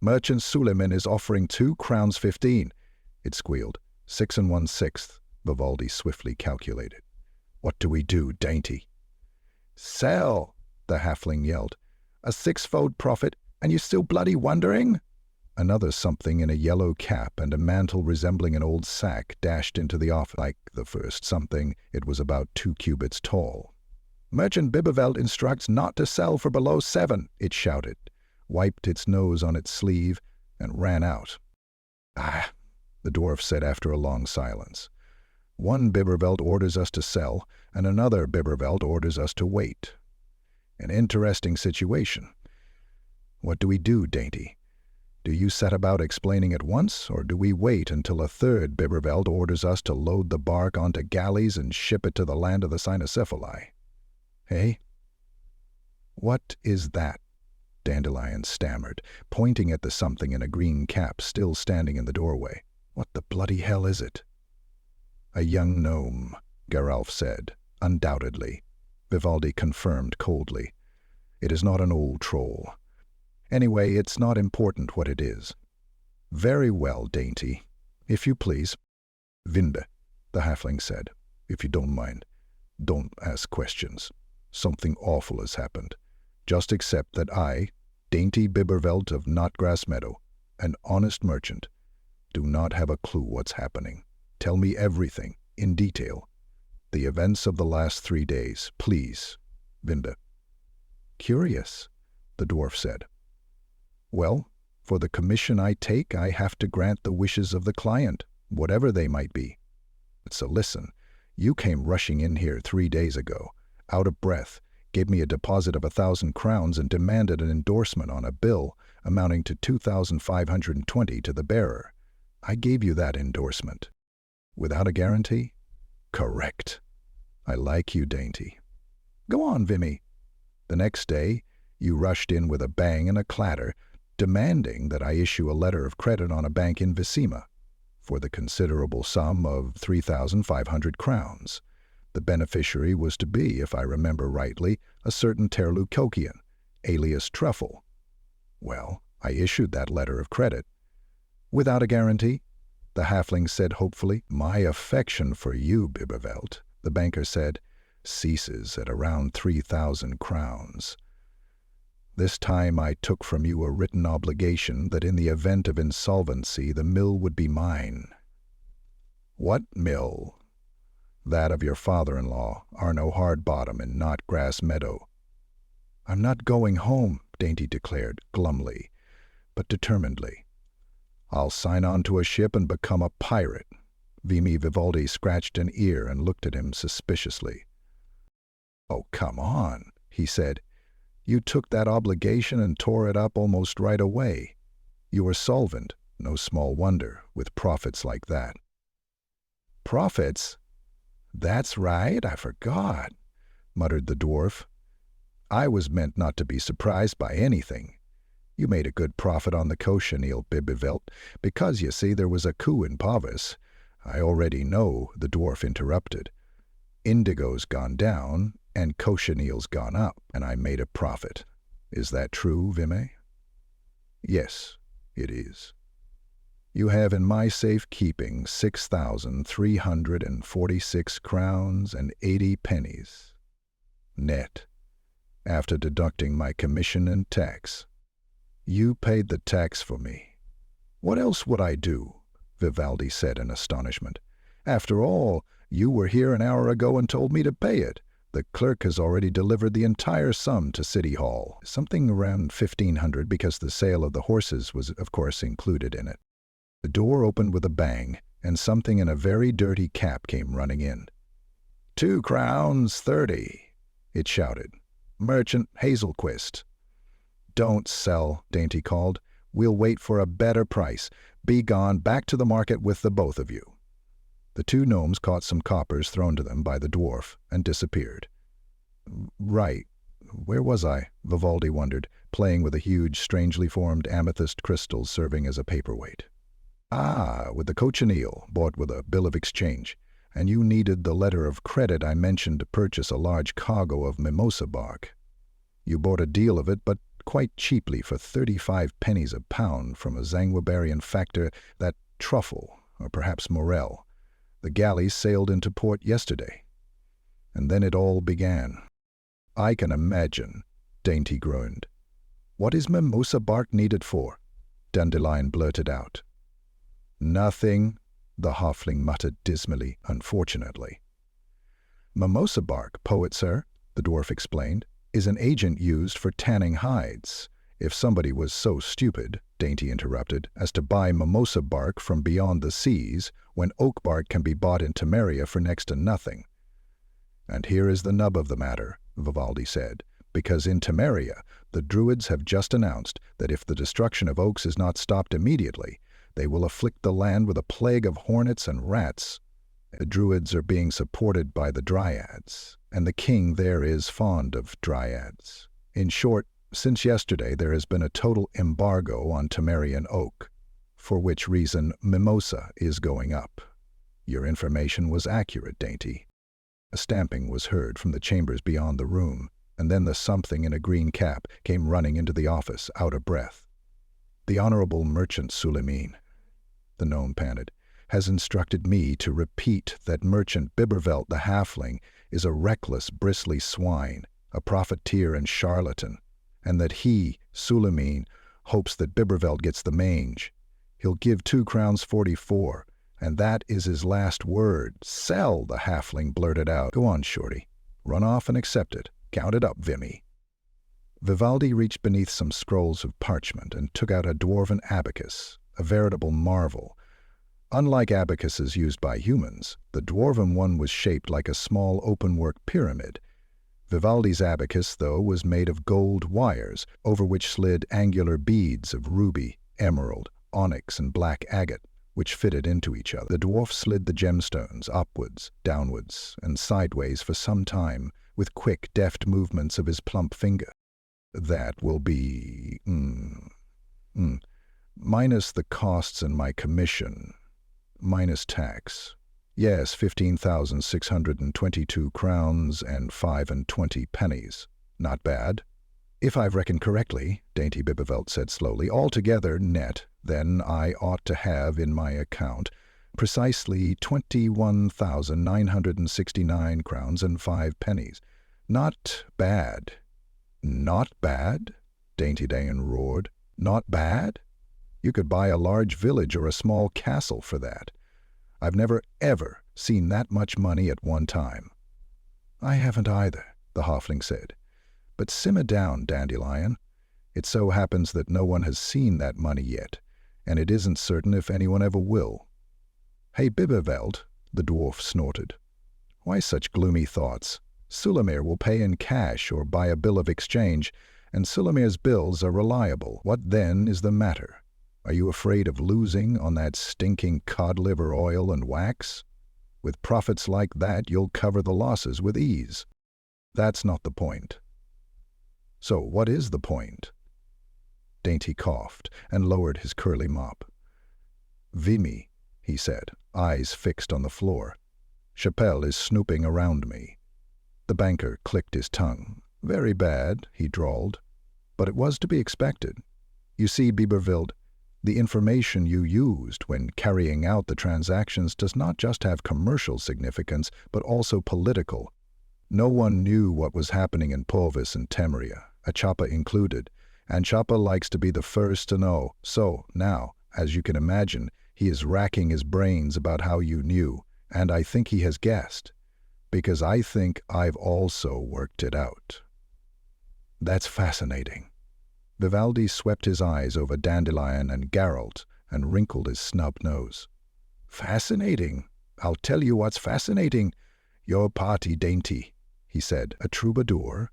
"Merchant Suleiman is offering 2 crowns 15, it squealed. 6 1/6, Vivaldi swiftly calculated. "What do we do, Dainty?" "Sell!" the halfling yelled. "A 6-fold profit, and you still bloody wondering?" Another something in a yellow cap and a mantle resembling an old sack dashed into the office. Like the first something, it was about 2 cubits tall. "Merchant Bibeveld instructs not to sell for below 7, it shouted, wiped its nose on its sleeve, and ran out. "Ah," the dwarf said after a long silence. "One Biberveld orders us to sell, and another Biberveld orders us to wait. An interesting situation. What do we do, Dainty? Do you set about explaining at once, or do we wait until a third Biberveld orders us to load the bark onto galleys and ship it to the land of the cynocephali?" "Hey? What is that?" Dandelion stammered, pointing at the something in a green cap still standing in the doorway. "What the bloody hell is it?" "A young gnome," Geralt said. "Undoubtedly," Vivaldi confirmed coldly. "It is not an old troll. Anyway, it's not important what it is." "Very well, Dainty. If you please." "Vinde," the halfling said, "if you don't mind, don't ask questions. Something awful has happened. Just accept that I, Dainty Bibervelt of Knotgrass Meadow, an honest merchant, do not have a clue what's happening. Tell me everything, in detail. The events of the last 3 days, please, Vinde." "Curious," the dwarf said. "Well, for the commission I take, I have to grant the wishes of the client, whatever they might be. So listen, you came rushing in here 3 days ago, out of breath, gave me a deposit of 1,000 crowns and demanded an endorsement on a bill amounting to 2,520 to the bearer. I gave you that endorsement. Without a guarantee? Correct. I like you, Dainty. Go on, Vimy. The next day, you rushed in with a bang and a clatter, demanding that I issue a letter of credit on a bank in Visima for the considerable sum of 3,500 crowns. The beneficiary was to be, if I remember rightly, a certain Terlukokian, alias Truffle. Well, I issued that letter of credit. Without a guarantee? The halfling said hopefully. My affection for you, Bibervelt, the banker said, ceases at around 3,000 crowns. This time I took from you a written obligation that in the event of insolvency the mill would be mine." "What mill?" "That of your father-in-law, Arno Hardbottom in Knotgrass Meadow." "I'm not going home," Dainty declared, glumly, but determinedly. "I'll sign on to a ship and become a pirate." Vimy Vivaldi scratched an ear and looked at him suspiciously. "Oh, come on," he said. "You took that obligation and tore it up almost right away. You were solvent, no small wonder, with profits like that." "Profits? That's right, I forgot," muttered the dwarf. "I was meant not to be surprised by anything. You made a good profit on the cochineal, Bibervelt, because, you see, there was a coup in Pavis. I already know," the dwarf interrupted. "Indigo's gone down, and cochineal's gone up, and I made a profit. Is that true, Vimy?" "Yes, it is. You have in my safe keeping 6,346 crowns and 80 pennies. Net, after deducting my commission and tax. You paid the tax for me." "What else would I do?" Vivaldi said in astonishment. "After all, you were here an hour ago and told me to pay it. The clerk has already delivered the entire sum to City Hall, something around 1,500 because the sale of the horses was, of course, included in it." The door opened with a bang, and something in a very dirty cap came running in. 2 crowns 30, it shouted. "Merchant Hazelquist." "Don't sell," Dainty called. "We'll wait for a better price. Be gone, back to the market with the both of you." The 2 gnomes caught some coppers thrown to them by the dwarf and disappeared. "Right. Where was I?" Vivaldi wondered, playing with a huge, strangely formed amethyst crystal serving as a paperweight. "Ah, with the cochineal, bought with a bill of exchange. And you needed the letter of credit I mentioned to purchase a large cargo of mimosa bark. You bought a deal of it, but quite cheaply for 35 pennies a pound from a Zanguibarian factor, that Truffle, or perhaps Morel. The galley sailed into port yesterday. And then it all began." "I can imagine," Dainty groaned. "What is mimosa bark needed for?" Dandelion blurted out. "Nothing," the halfling muttered dismally, unfortunately. "Mimosa bark, poet sir," the dwarf explained, "is an agent used for tanning hides. If somebody was so stupid," Dainty interrupted, "as to buy mimosa bark from beyond the seas, when oak bark can be bought in Temeria for next to nothing." "And here is the nub of the matter," Vivaldi said, "because in Temeria the Druids have just announced that if the destruction of oaks is not stopped immediately, they will afflict the land with a plague of hornets and rats. The Druids are being supported by the Dryads." and the king there is fond of dryads. In short, since yesterday there has been a total embargo on Temerian oak, for which reason mimosa is going up. Your information was accurate, Dainty. A stamping was heard from the chambers beyond the room, and then the something in a green cap came running into the office, out of breath. The Honorable Merchant Suleiman, the gnome panted, has instructed me to repeat that Merchant Bibervelt the Halfling is a reckless, bristly swine, a profiteer and charlatan, and that he, Suleiman, hopes that Bibervelt gets the mange. He'll give 2 crowns 44, and that is his last word. Sell, the halfling blurted out. Go on, Shorty. Run off and accept it. Count it up, Vimy. Vivaldi reached beneath some scrolls of parchment and took out a dwarven abacus, a veritable marvel. Unlike abacuses used by humans, the dwarven one was shaped like a small open-work pyramid. Vivaldi's abacus, though, was made of gold wires, over which slid angular beads of ruby, emerald, onyx, and black agate, which fitted into each other. The dwarf slid the gemstones upwards, downwards, and sideways for some time, with quick, deft movements of his plump finger. That will be... minus the costs and my commission, minus tax. Yes, 15,622 crowns and 25 pennies. Not bad. If I've reckoned correctly, Dainty Bibervelt said slowly, altogether net, then I ought to have in my account precisely 21,969 crowns and 5 pennies. Not bad. Not bad? Dainty Dayan roared. Not bad? You could buy a large village or a small castle for that. I've never, ever seen that much money at one time. I haven't either, the halfling said. But simmer down, Dandelion. It so happens that no one has seen that money yet, and it isn't certain if anyone ever will. Hey, Bibervelt, the dwarf snorted. Why such gloomy thoughts? Suleiman will pay in cash or by a bill of exchange, and Suleiman's bills are reliable. What then is the matter? Are you afraid of losing on that stinking cod liver oil and wax? With profits like that, you'll cover the losses with ease. That's not the point. So what is the point? Dainty coughed and lowered his curly mop. Vimy, he said, eyes fixed on the floor. Chappelle is snooping around me. The banker clicked his tongue. Very bad, he drawled. But it was to be expected. You see, Biberveld, the information you used when carrying out the transactions does not just have commercial significance, but also political. No one knew what was happening in Porvis and Temeria, Achapa included, and Chapa likes to be the first to know. So, now, as you can imagine, he is racking his brains about how you knew, and I think he has guessed, because I think I've also worked it out. That's fascinating. Vivaldi swept his eyes over Dandelion and Geralt and wrinkled his snub nose. Fascinating. I'll tell you what's fascinating. Your party, Dainty, he said. A troubadour,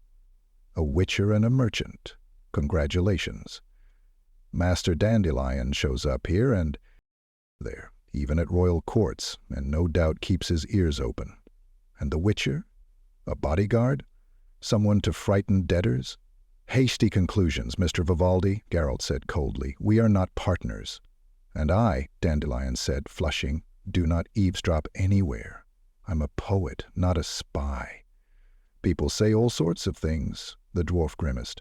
a witcher, and a merchant. Congratulations. Master Dandelion shows up here and there, even at royal courts, and no doubt keeps his ears open. And the witcher? A bodyguard? Someone to frighten debtors? Hasty conclusions, Mr. Vivaldi, Geralt said coldly. We are not partners. And I, Dandelion said, flushing, do not eavesdrop anywhere. I'm a poet, not a spy. People say all sorts of things, the dwarf grimaced.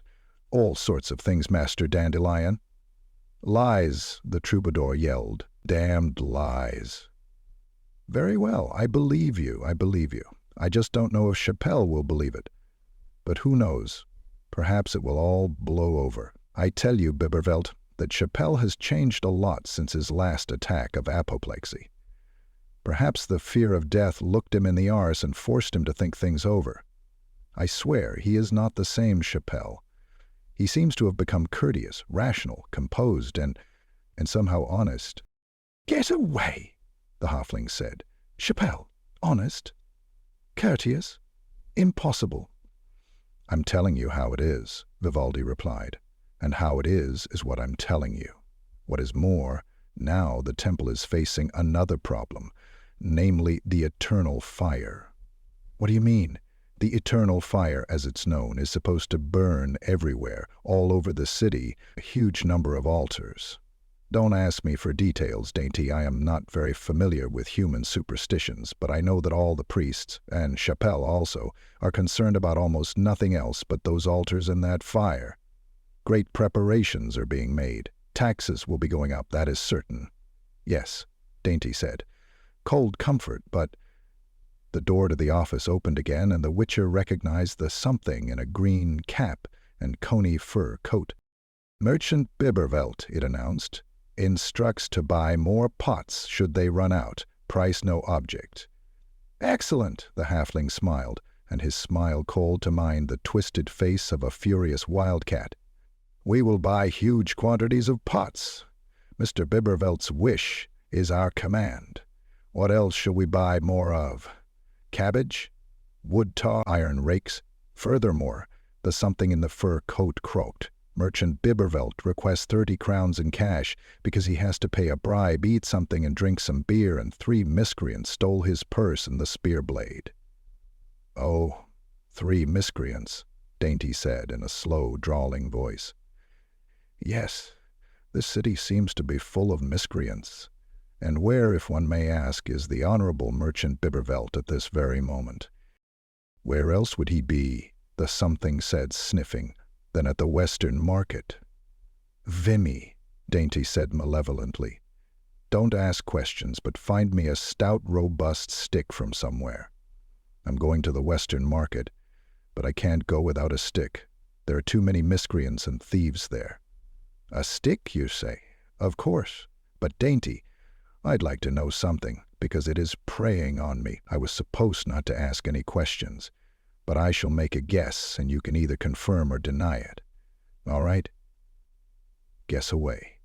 All sorts of things, Master Dandelion. Lies, the troubadour yelled. Damned lies. Very well, I believe you, I believe you. I just don't know if Chappelle will believe it. But who knows? Perhaps it will all blow over. I tell you, Bibervelt, that Chappelle has changed a lot since his last attack of apoplexy. Perhaps the fear of death looked him in the arse and forced him to think things over. I swear he is not the same Chappelle. He seems to have become courteous, rational, composed, and somehow honest. Get away, the halfling said. Chappelle, honest? Courteous? Impossible. I'm telling you how it is, Vivaldi replied, and how it is what I'm telling you. What is more, now the temple is facing another problem, namely the eternal fire. What do you mean? The eternal fire, as it's known, is supposed to burn everywhere, all over the city, a huge number of altars. Don't ask me for details, Dainty. I am not very familiar with human superstitions, but I know that all the priests, and Chapelle also, are concerned about almost nothing else but those altars and that fire. Great preparations are being made. Taxes will be going up, that is certain. Yes, Dainty said. Cold comfort, but... The door to the office opened again, and the Witcher recognized the something in a green cap and coney fur coat. Merchant Bibervelt, it announced, instructs to buy more pots should they run out, price no object. Excellent, the halfling smiled, and his smile called to mind the twisted face of a furious wildcat. We will buy huge quantities of pots. Mr. Bibervelt's wish is our command. What else shall we buy more of? Cabbage? Wood tar? Iron rakes? Furthermore, the something in the fur coat croaked. Merchant Bibervelt requests 30 crowns in cash because he has to pay a bribe, eat something and drink some beer, and 3 miscreants stole his purse and the spear blade. Oh, 3 miscreants, Dainty said in a slow, drawling voice. Yes, this city seems to be full of miscreants. And where, if one may ask, is the Honorable Merchant Bibervelt at this very moment? Where else would he be, the something said, sniffing, than at the Western Market? Vimy, Dainty said malevolently. Don't ask questions, but find me a stout, robust stick from somewhere. I'm going to the Western Market, but I can't go without a stick. There are too many miscreants and thieves there. A stick, you say? Of course. But Dainty, I'd like to know something, because it is preying on me. I was supposed not to ask any questions, but I shall make a guess, and you can either confirm or deny it. All right? Guess away.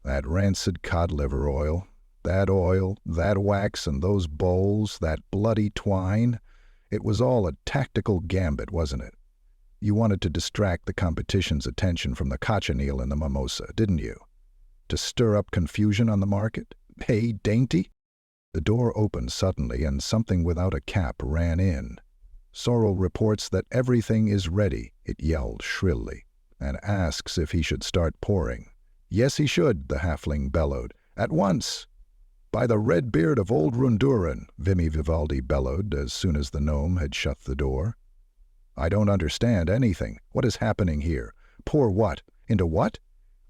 That rancid cod liver oil, that wax, and those bowls, that bloody twine, it was all a tactical gambit, wasn't it? You wanted to distract the competition's attention from the cochineal and the mimosa, didn't you? To stir up confusion on the market? Hey, Dainty? The door opened suddenly, and something without a cap ran in. Sorrel reports that everything is ready, it yelled shrilly, and asks if he should start pouring. Yes, he should, the halfling bellowed. At once! By the red beard of old Rundurin, Vimy Vivaldi bellowed as soon as the gnome had shut the door. I don't understand anything. What is happening here? Pour what? Into what?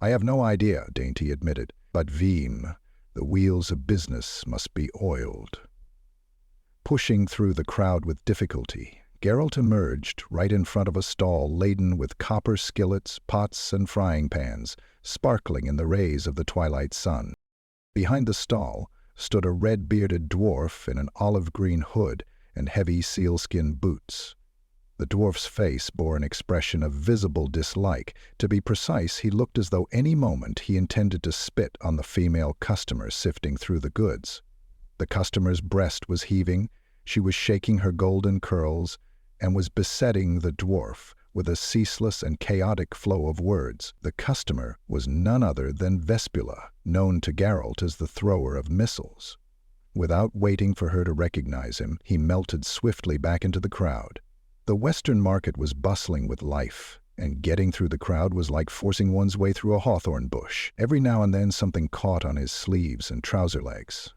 I have no idea, Dainty admitted, but Vim, the wheels of business must be oiled. Pushing through the crowd with difficulty, Geralt emerged right in front of a stall laden with copper skillets, pots, and frying pans, sparkling in the rays of the twilight sun. Behind the stall stood a red-bearded dwarf in an olive-green hood and heavy sealskin boots. The dwarf's face bore an expression of visible dislike. To be precise, he looked as though any moment he intended to spit on the female customer sifting through the goods. The customer's breast was heaving, she was shaking her golden curls, and was besetting the dwarf with a ceaseless and chaotic flow of words. The customer was none other than Vespula, known to Geralt as the thrower of missiles. Without waiting for her to recognize him, he melted swiftly back into the crowd. The Western Market was bustling with life, and getting through the crowd was like forcing one's way through a hawthorn bush. Every now and then something caught on his sleeves and trouser legs.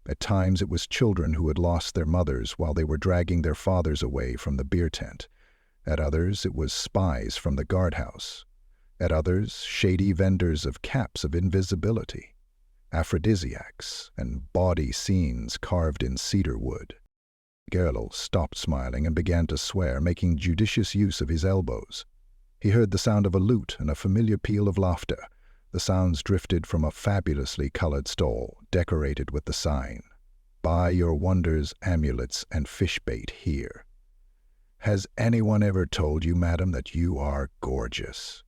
At times it was children who had lost their mothers while they were dragging their fathers away from the beer tent. At others it was spies from the guardhouse. At others, shady vendors of caps of invisibility, aphrodisiacs, and bawdy scenes carved in cedar wood. Geralt stopped smiling and began to swear, making judicious use of his elbows. He heard the sound of a lute and a familiar peal of laughter. The sounds drifted from a fabulously colored stall, decorated with the sign, "Buy your wonders, amulets, and fish bait here." "Has anyone ever told you, madam, that you are gorgeous?"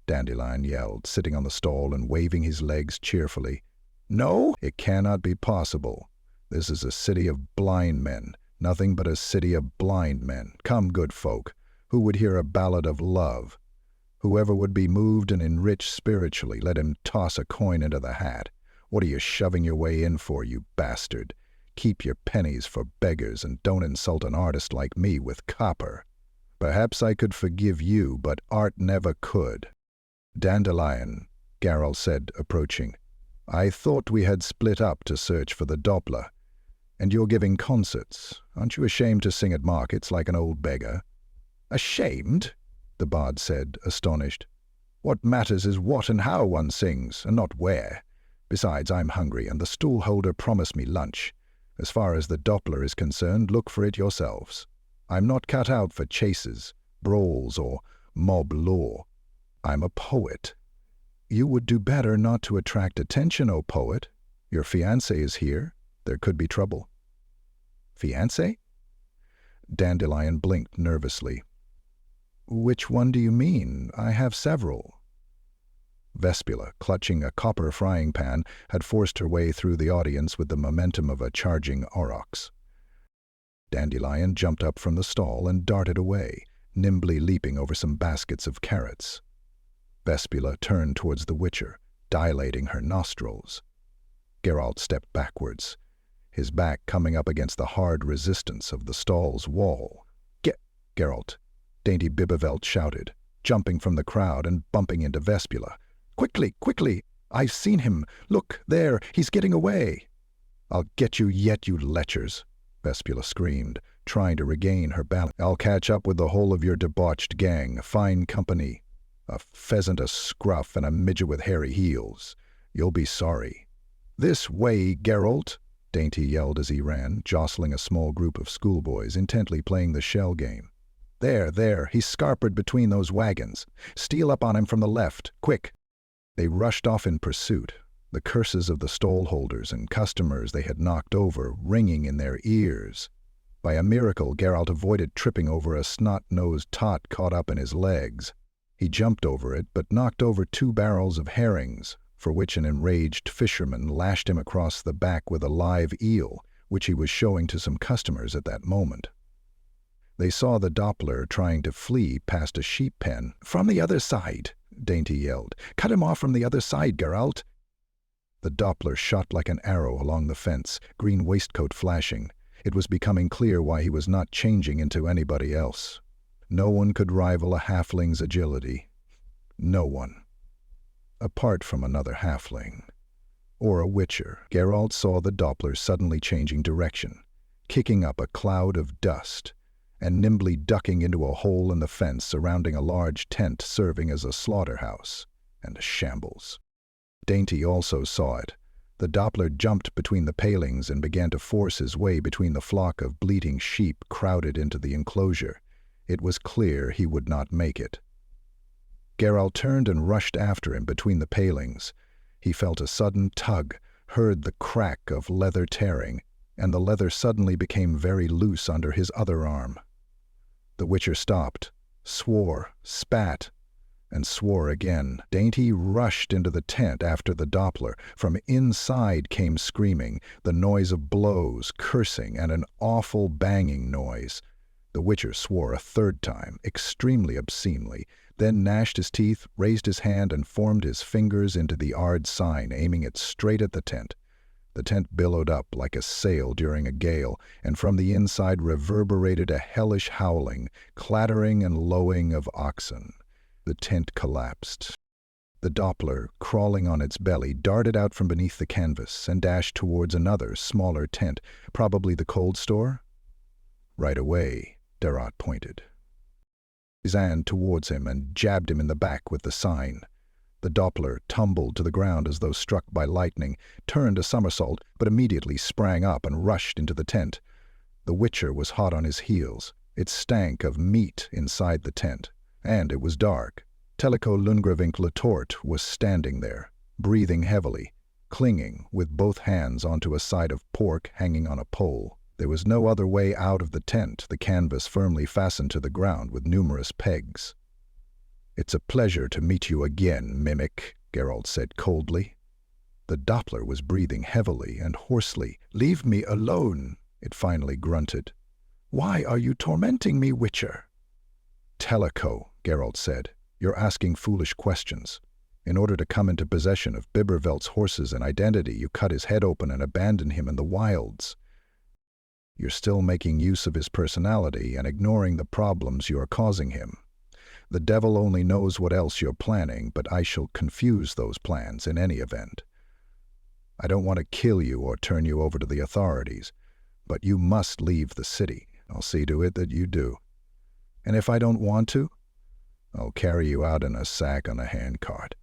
Dandelion yelled, sitting on the stall and waving his legs cheerfully. "No, it cannot be possible. This is a city of blind men. Nothing but a city of blind men. Come, good folk, who would hear a ballad of love? Whoever would be moved and enriched spiritually, let him toss a coin into the hat. What are you shoving your way in for, you bastard? Keep your pennies for beggars and don't insult an artist like me with copper. Perhaps I could forgive you, but art never could." "Dandelion," Geralt said, approaching. "I thought we had split up to search for the Doppler. And you're giving concerts. Aren't you ashamed to sing at markets like an old beggar?" "Ashamed?" the bard said, astonished. "What matters is what and how one sings, and not where. Besides, I'm hungry, and the stool-holder promised me lunch. As far as the Doppler is concerned, look for it yourselves. I'm not cut out for chases, brawls, or mob law. I'm a poet." "You would do better not to attract attention, O poet. Your fiancé is here. There could be trouble." "Fiancé?" Dandelion blinked nervously. "Which one do you mean? I have several." Vespula, clutching a copper frying pan, had forced her way through the audience with the momentum of a charging aurochs. Dandelion jumped up from the stall and darted away, nimbly leaping over some baskets of carrots. Vespula turned towards the Witcher, dilating her nostrils. Geralt stepped backwards, his back coming up against the hard resistance of the stall's wall. "Get, Geralt!" Dainty Bibervelt shouted, jumping from the crowd and bumping into Vespula. "Quickly, quickly! I've seen him! Look, there! He's getting away!" "I'll get you yet, you lechers!" Vespula screamed, trying to regain her balance. "I'll catch up with the whole of your debauched gang. Fine company. A pheasant, a scruff, and a midget with hairy heels. You'll be sorry." "This way, Geralt!" Dainty yelled as he ran, jostling a small group of schoolboys intently playing the shell game. There, he's scarpered between those wagons. Steal up on him from the left, quick!" They rushed off in pursuit, the curses of the stall-holders and customers they had knocked over ringing in their ears. By a miracle, Geralt avoided tripping over a snot-nosed tot caught up in his legs. He jumped over it, but knocked over 2 barrels of herrings, for which an enraged fisherman lashed him across the back with a live eel, which he was showing to some customers at that moment. They saw the Doppler trying to flee past a sheep pen. "From the other side!" Dainty yelled. "Cut him off from the other side, Geralt!" The Doppler shot like an arrow along the fence, green waistcoat flashing. It was becoming clear why he was not changing into anybody else. No one could rival a halfling's agility. No one. Apart from another halfling. Or a witcher. Geralt saw the Doppler suddenly changing direction, kicking up a cloud of dust, and nimbly ducking into a hole in the fence surrounding a large tent serving as a slaughterhouse and a shambles. Dainty also saw it. The Doppler jumped between the palings and began to force his way between the flock of bleating sheep crowded into the enclosure. It was clear he would not make it. Geralt turned and rushed after him between the palings. He felt a sudden tug, heard the crack of leather tearing, and the leather suddenly became very loose under his other arm. The Witcher stopped, swore, spat, and swore again. Dainty rushed into the tent after the Doppler. From inside came screaming, the noise of blows, cursing, and an awful banging noise. The Witcher swore a third time, extremely obscenely, then gnashed his teeth, raised his hand, and formed his fingers into the Ard sign, aiming it straight at the tent. The tent billowed up like a sail during a gale, and from the inside reverberated a hellish howling, clattering and lowing of oxen. The tent collapsed. The Doppler, crawling on its belly, darted out from beneath the canvas and dashed towards another, smaller tent, probably the cold store. "Right away," Darot pointed. He ran towards him and jabbed him in the back with the sign. The Doppler tumbled to the ground as though struck by lightning, turned a somersault, but immediately sprang up and rushed into the tent. The Witcher was hot on his heels. It stank of meat inside the tent, and it was dark. Tellico Lundgravink Letort was standing there, breathing heavily, clinging with both hands onto a side of pork hanging on a pole. There was no other way out of the tent, the canvas firmly fastened to the ground with numerous pegs. "It's a pleasure to meet you again, mimic," Geralt said coldly. The Doppler was breathing heavily and hoarsely. "Leave me alone," it finally grunted. "Why are you tormenting me, Witcher?" "Tellico," Geralt said, "you're asking foolish questions. In order to come into possession of Bibervelt's horses and identity, you cut his head open and abandoned him in the wilds. You're still making use of his personality and ignoring the problems you are causing him. The devil only knows what else you're planning, but I shall confuse those plans in any event. I don't want to kill you or turn you over to the authorities, but you must leave the city. I'll see to it that you do. And if I don't want to, I'll carry you out in a sack on a handcart."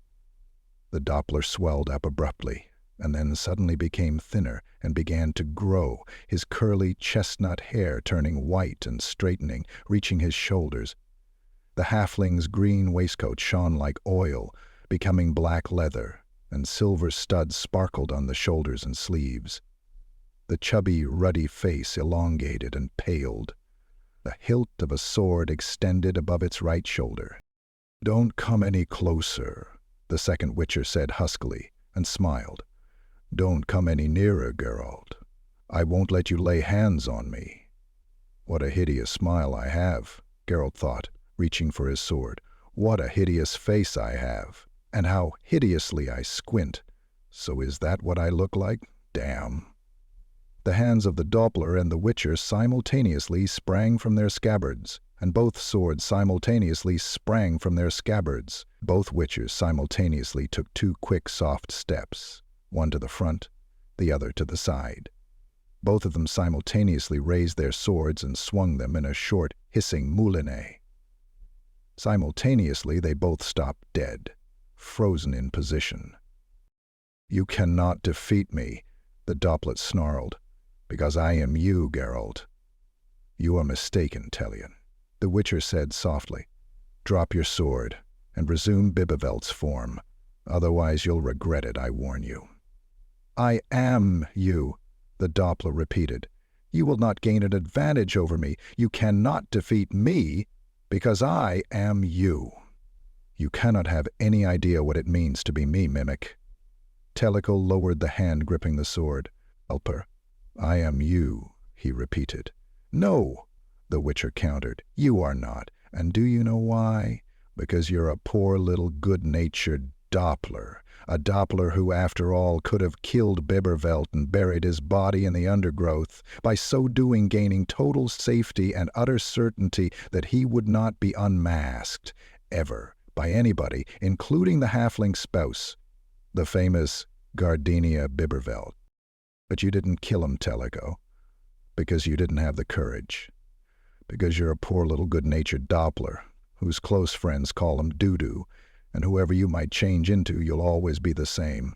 The Doppler swelled up abruptly, and then suddenly became thinner and began to grow, his curly chestnut hair turning white and straightening, reaching his shoulders. The halfling's green waistcoat shone like oil, becoming black leather, and silver studs sparkled on the shoulders and sleeves. The chubby, ruddy face elongated and paled. The hilt of a sword extended above its right shoulder. "Don't come any closer," the second Witcher said huskily, and smiled. "Don't come any nearer, Geralt. I won't let you lay hands on me." "What a hideous smile I have," Geralt thought, reaching for his sword. "What a hideous face I have, and how hideously I squint. So is that what I look like? Damn." The hands of the Doppler and the Witcher simultaneously sprang from their scabbards, and both swords simultaneously sprang from their scabbards. Both Witchers simultaneously took 2 quick, soft steps, one to the front, the other to the side. Both of them simultaneously raised their swords and swung them in a short, hissing moulinet. Simultaneously, they both stopped dead, frozen in position. "You cannot defeat me," the Dopplet snarled, "because I am you, Geralt." "You are mistaken, Telion," the Witcher said softly. "Drop your sword and resume Bibevelt's form. Otherwise you'll regret it, I warn you." "I am you," the Doppler repeated. "You will not gain an advantage over me. You cannot defeat me, because I am you." "You cannot have any idea what it means to be me, Mimic." Tellico lowered the hand gripping the sword. "Helper, I am you," he repeated. "No," the Witcher countered, "you are not. And do you know why? Because you're a poor little good-natured Doppler. A Doppler who, after all, could have killed Bibervelt and buried his body in the undergrowth, by so doing gaining total safety and utter certainty that he would not be unmasked, ever, by anybody, including the halfling spouse, the famous Gardenia Bibervelt. But you didn't kill him, Tellico, because you didn't have the courage. Because you're a poor little good-natured Doppler, whose close friends call him Doo-Doo, and whoever you might change into, you'll always be the same.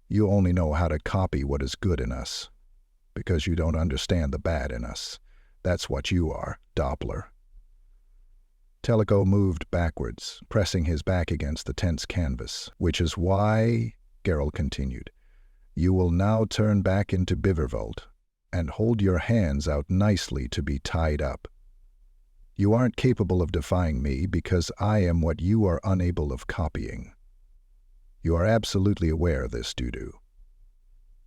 You only know how to copy what is good in us, because you don't understand the bad in us. That's what you are, Doppler." Tellico moved backwards, pressing his back against the tense canvas. "Which is why," Geralt continued, "you will now turn back into Bivervold and hold your hands out nicely to be tied up. You aren't capable of defying me because I am what you are unable of copying. You are absolutely aware of this, Doo-Doo,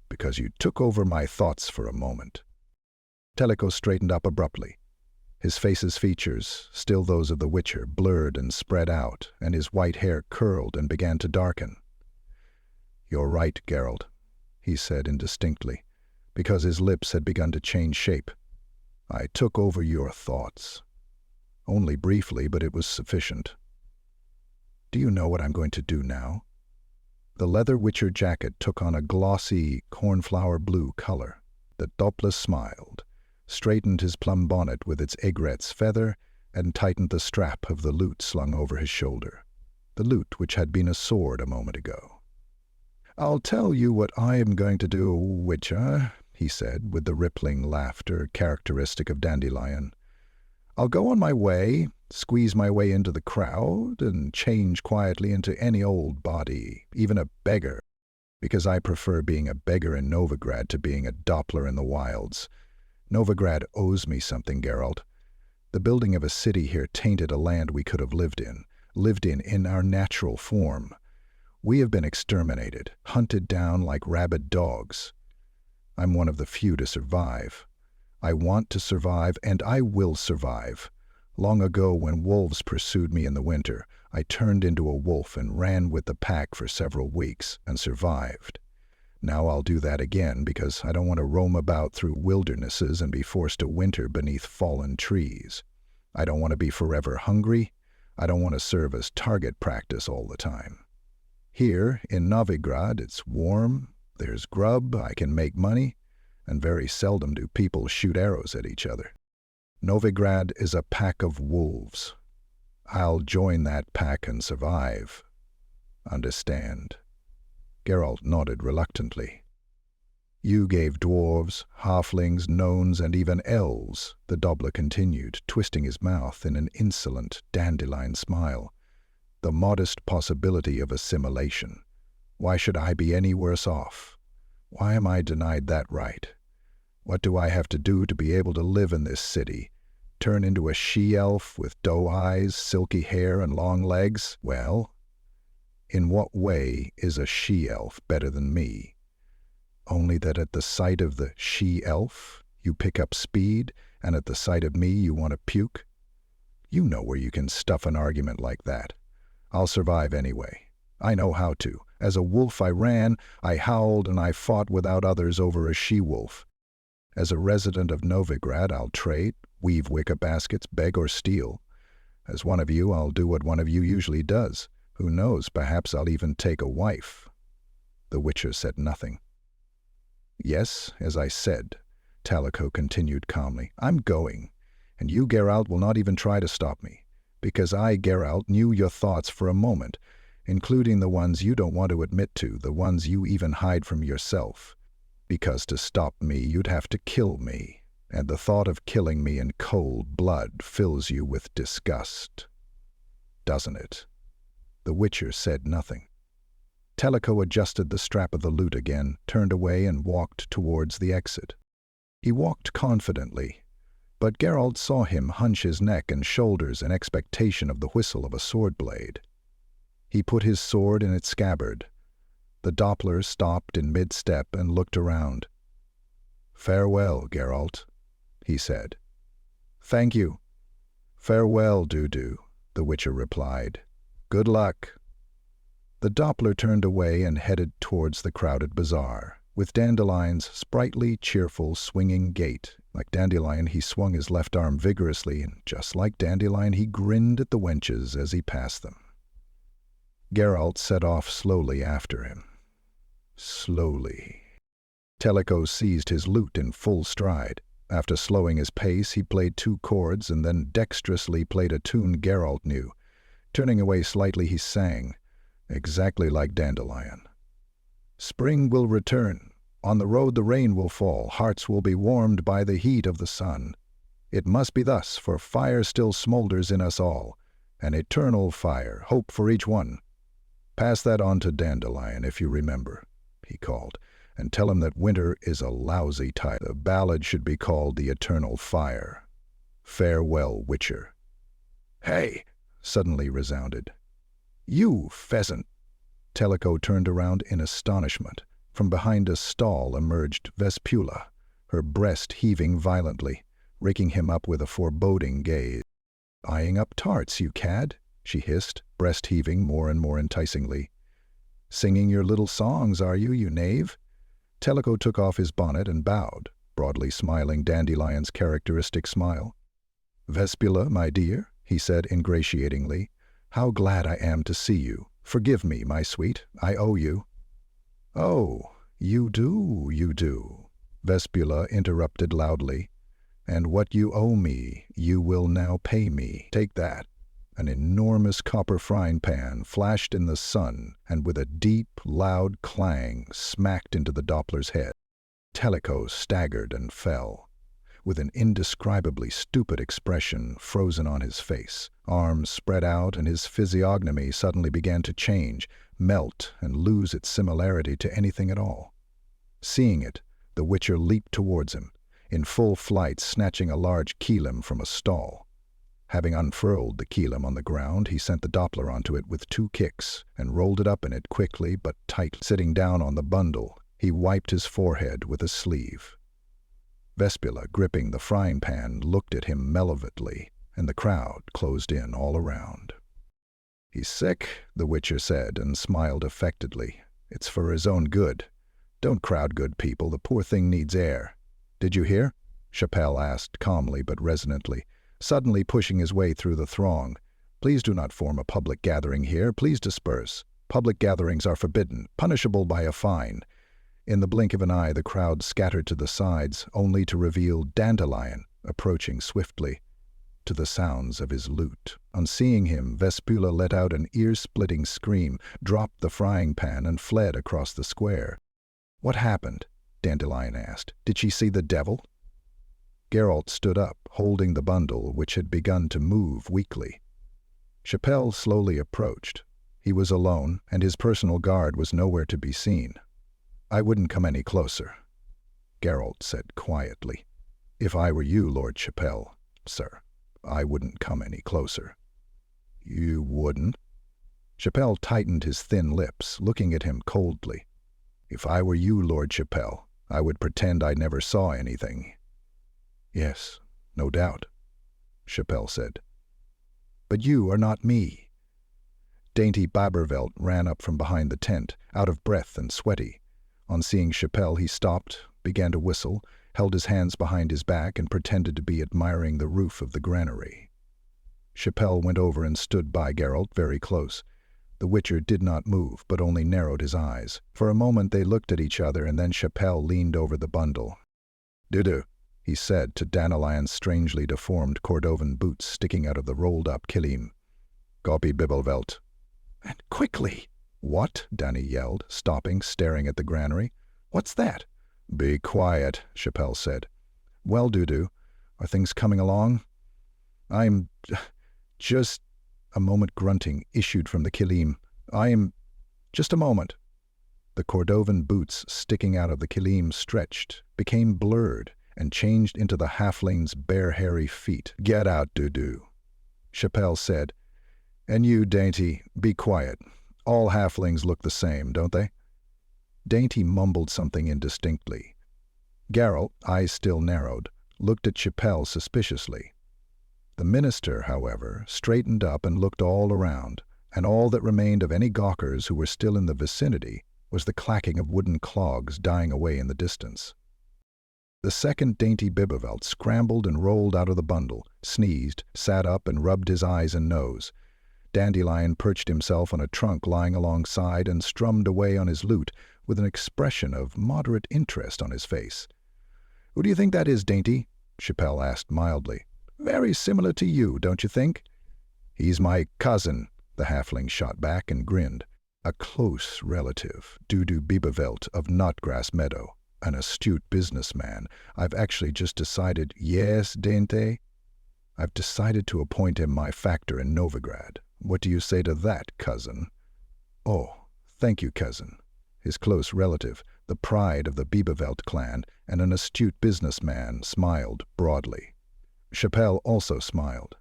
because you took over my thoughts for a moment." Tellico straightened up abruptly. His face's features, still those of the Witcher, blurred and spread out, and his white hair curled and began to darken. "You're right, Geralt," he said indistinctly, because his lips had begun to change shape. "I took over your thoughts. Only briefly, but it was sufficient. Do you know what I'm going to do now?" The leather Witcher jacket took on a glossy, cornflower blue color. The Doppler smiled, straightened his plum bonnet with its aigrette's feather, and tightened the strap of the lute slung over his shoulder, the lute which had been a sword a moment ago. "I'll tell you what I am going to do, Witcher," he said, with the rippling laughter characteristic of Dandelion. "I'll go on my way, squeeze my way into the crowd, and change quietly into any old body, even a beggar, because I prefer being a beggar in Novigrad to being a Doppler in the wilds. Novigrad owes me something, Geralt. The building of a city here tainted a land we could have lived in our natural form. We have been exterminated, hunted down like rabid dogs. I'm one of the few to survive. I want to survive, and I will survive. Long ago, when wolves pursued me in the winter, I turned into a wolf and ran with the pack for several weeks, and survived. Now I'll do that again because I don't want to roam about through wildernesses and be forced to winter beneath fallen trees. I don't want to be forever hungry. I don't want to serve as target practice all the time. Here in Novigrad, it's warm, there's grub, I can make money, and very seldom do people shoot arrows at each other. Novigrad is a pack of wolves. I'll join that pack and survive. Understand? Geralt nodded reluctantly. You gave dwarves, halflings, gnomes, and even elves, the Doppler continued, twisting his mouth in an insolent, dandelion smile, the modest possibility of assimilation. Why should I be any worse off? Why am I denied that right? What do I have to do to be able to live in this city? Turn into a she-elf with doe eyes, silky hair, and long legs? Well, in what way is a she-elf better than me? Only that at the sight of the she-elf, you pick up speed, and at the sight of me you want to puke? You know where you can stuff an argument like that. I'll survive anyway. I know how to. As a wolf I ran, I howled, and I fought without others over a she-wolf. As a resident of Novigrad, I'll trade, weave wicker baskets, beg or steal. As one of you, I'll do what one of you usually does. Who knows, perhaps I'll even take a wife. The Witcher said nothing. Yes, as I said, Talico continued calmly, I'm going, and you, Geralt, will not even try to stop me, because I, Geralt, knew your thoughts for a moment, including the ones you don't want to admit to, the ones you even hide from yourself. Because to stop me, you'd have to kill me, and the thought of killing me in cold blood fills you with disgust. Doesn't it? The Witcher said nothing. Tellico adjusted the strap of the lute again, turned away, and walked towards the exit. He walked confidently, but Geralt saw him hunch his neck and shoulders in expectation of the whistle of a sword blade. He put his sword in its scabbard. The Doppler stopped in mid-step and looked around. Farewell, Geralt, he said. Thank you. Farewell, Dudu, the Witcher replied. Good luck. The Doppler turned away and headed towards the crowded bazaar, with Dandelion's sprightly, cheerful, swinging gait. Like Dandelion, he swung his left arm vigorously, and just like Dandelion, he grinned at the wenches as he passed them. Geralt set off slowly after him. Slowly. Tellico seized his lute in full stride. After slowing his pace, he played 2 chords and then dexterously played a tune Geralt knew. Turning away slightly, he sang, exactly like Dandelion. Spring will return. On the road the rain will fall. Hearts will be warmed by the heat of the sun. It must be thus, for fire still smolders in us all. An eternal fire, hope for each one. Pass that on to Dandelion, if you remember, he called, and tell him that winter is a lousy time. The ballad should be called The Eternal Fire. Farewell, Witcher. Hey! Suddenly resounded. You, pheasant! Tellico turned around in astonishment. From behind a stall emerged Vespula, her breast heaving violently, raking him up with a foreboding gaze. Eyeing up tarts, you cad, she hissed, breast heaving more and more enticingly. Singing your little songs, are you, you knave? Tellico took off his bonnet and bowed, broadly smiling Dandelion's characteristic smile. Vespula, my dear, he said ingratiatingly, how glad I am to see you. Forgive me, my sweet, I owe you. Oh, you do, Vespula interrupted loudly. And what you owe me, you will now pay me. Take that. An enormous copper frying pan flashed in the sun and with a deep, loud clang smacked into the Doppler's head. Tellico staggered and fell, with an indescribably stupid expression frozen on his face. Arms spread out, and his physiognomy suddenly began to change, melt, and lose its similarity to anything at all. Seeing it, the Witcher leaped towards him, in full flight, snatching a large kelim from a stall. Having unfurled the kelim on the ground, he sent the Doppler onto it with 2 kicks, and rolled it up in it quickly but tightly. Sitting down on the bundle, he wiped his forehead with a sleeve. Vespula, gripping the frying pan, looked at him malevolently, and the crowd closed in all around. He's sick, the Witcher said, and smiled affectedly. It's for his own good. Don't crowd good people, the poor thing needs air. Did you hear? Chappelle asked calmly but resonantly, suddenly pushing his way through the throng. Please do not form a public gathering here, please disperse. Public gatherings are forbidden, punishable by a fine. In the blink of an eye, the crowd scattered to the sides, only to reveal Dandelion approaching swiftly, to the sounds of his lute. On seeing him, Vespula let out an ear-splitting scream, dropped the frying pan, and fled across the square. What happened? Dandelion asked. Did she see the devil? Geralt stood up, holding the bundle, which had begun to move weakly. Chappelle slowly approached. He was alone, and his personal guard was nowhere to be seen. I wouldn't come any closer, Geralt said quietly. If I were you, Lord Chappelle, sir, I wouldn't come any closer. You wouldn't? Chappelle tightened his thin lips, looking at him coldly. If I were you, Lord Chappelle, I would pretend I never saw anything. Yes, no doubt, Chappelle said. But you are not me. Dainty Bibervelt ran up from behind the tent, out of breath and sweaty. On seeing Chappelle, he stopped, began to whistle, held his hands behind his back, and pretended to be admiring the roof of the granary. Chappelle went over and stood by Geralt very close. The Witcher did not move, but only narrowed his eyes. For a moment they looked at each other, and then Chappelle leaned over the bundle. "Dudu," he said to Dandelion's strangely deformed Cordovan boots sticking out of the rolled-up kilim. "Copy Bibelwelt." "And quickly!" "What?" Danny yelled, stopping, staring at the granary. "What's that?" "Be quiet," Chappelle said. "Well, Dudu, are things coming along?" "I'm just—" A moment grunting issued from the kilim. Just a moment." The Cordovan boots sticking out of the kilim stretched, became blurred, and changed into the halfling's bare hairy feet. "Get out, Dudu," Chappelle said. "And you, Dainty, be quiet. All halflings look the same, don't they?" Dainty mumbled something indistinctly. Geralt, eyes still narrowed, looked at Chappelle suspiciously. The minister, however, straightened up and looked all around, and all that remained of any gawkers who were still in the vicinity was the clacking of wooden clogs dying away in the distance. The second Dainty Bibervelt scrambled and rolled out of the bundle, sneezed, sat up and rubbed his eyes and nose. Dandelion perched himself on a trunk lying alongside and strummed away on his lute with an expression of moderate interest on his face. "Who do you think that is, Dainty?" Chappelle asked mildly. "Very similar to you, don't you think?" "He's my cousin," the halfling shot back and grinned. "A close relative, Dudu Bibervelt of Knotgrass Meadow, an astute businessman. I've actually just decided—" "Yes, Dainty?" "I've decided to appoint him my factor in Novigrad. What do you say to that, cousin?" "Oh, thank you, cousin." His close relative, the pride of the Bibervelt clan, and an astute businessman, smiled broadly. Chappelle also smiled.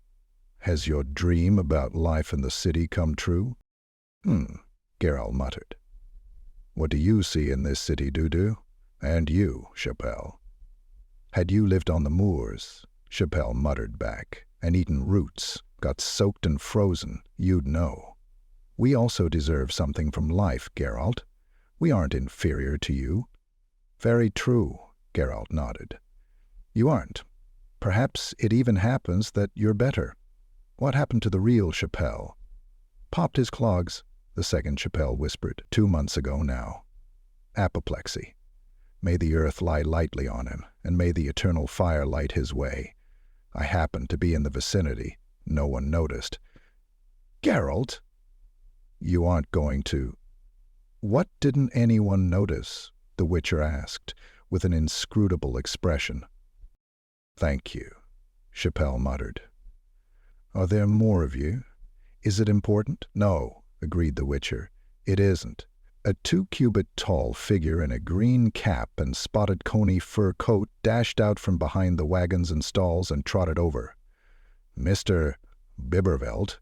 "Has your dream about life in the city come true?" Geralt muttered. "What do you see in this city, Dudu? And you, Chappelle?" "Had you lived on the moors," Chappelle muttered back, "and eaten roots, got soaked and frozen, you'd know. We also deserve something from life, Geralt. We aren't inferior to you." "Very true," Geralt nodded. "You aren't. Perhaps it even happens that you're better. What happened to the real Chappelle?" "Popped his clogs," the second Chappelle whispered. 2 months ago now. Apoplexy. May the earth lie lightly on him, and may the eternal fire light his way. I happened to be in the vicinity. No one noticed." "Geralt!" "You aren't going to—" "What didn't anyone notice?" the Witcher asked, with an inscrutable expression. "Thank you," Chappelle muttered. "Are there more of you? Is it important?" "No," agreed the Witcher. "It isn't." A 2-cubit-tall figure in a green cap and spotted coney fur coat dashed out from behind the wagons and stalls and trotted over. "Mr. Bibervelt,"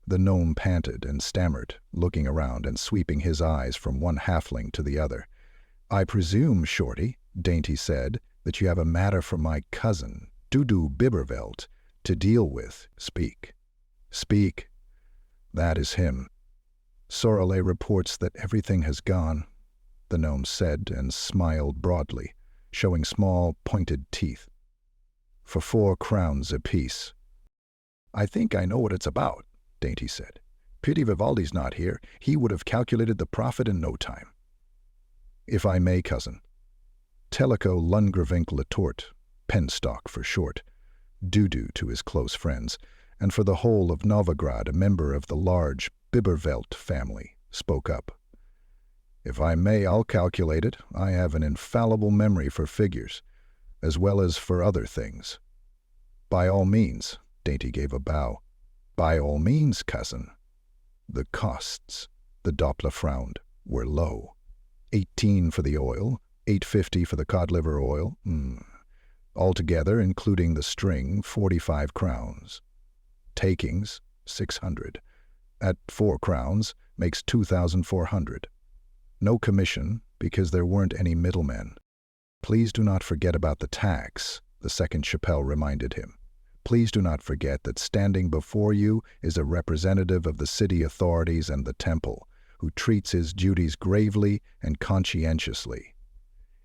the gnome panted and stammered, looking around and sweeping his eyes from one halfling to the other. "I presume, Shorty," Dainty said, "that you have a matter for my cousin, Dudu Bibervelt, to deal with. Speak." "Speak." "That is him. Sorelé reports that everything has gone the gnome said and smiled broadly, showing small, pointed teeth. For 4 crowns apiece. I think I know what it's about, Dainty said. Pity Vivaldi's not here. He would have calculated the profit in no time. If I may, cousin. Tellico Lundgravink Letort, Penstock for short, Dudu to his close friends, and for the whole of Novigrad a member of the large Bibervelt family, spoke up. If I may, I'll calculate it. I have an infallible memory for figures, as well as for other things. By all means, Dainty gave a bow. By all means, cousin. The costs, the Doppler frowned, were low. 18 for the oil, 8.50 for the cod liver oil. Altogether, including the string, 45 crowns. Takings, 600. At 4 crowns, makes 2,400. No commission, because there weren't any middlemen. Please do not forget about the tax, the second Chapelle reminded him. Please do not forget that standing before you is a representative of the city authorities and the temple, who treats his duties gravely and conscientiously.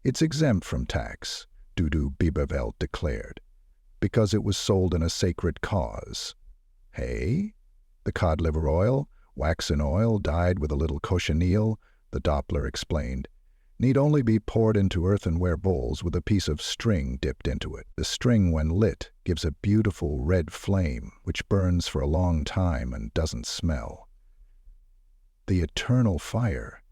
It's exempt from tax, Dudu Bibervelt declared, because it was sold in a sacred cause. Hey? The cod liver oil, waxen oil dyed with a little cochineal, the Doppler explained, need only be poured into earthenware bowls with a piece of string dipped into it. The string, when lit, gives a beautiful red flame which burns for a long time and doesn't smell. The eternal fire.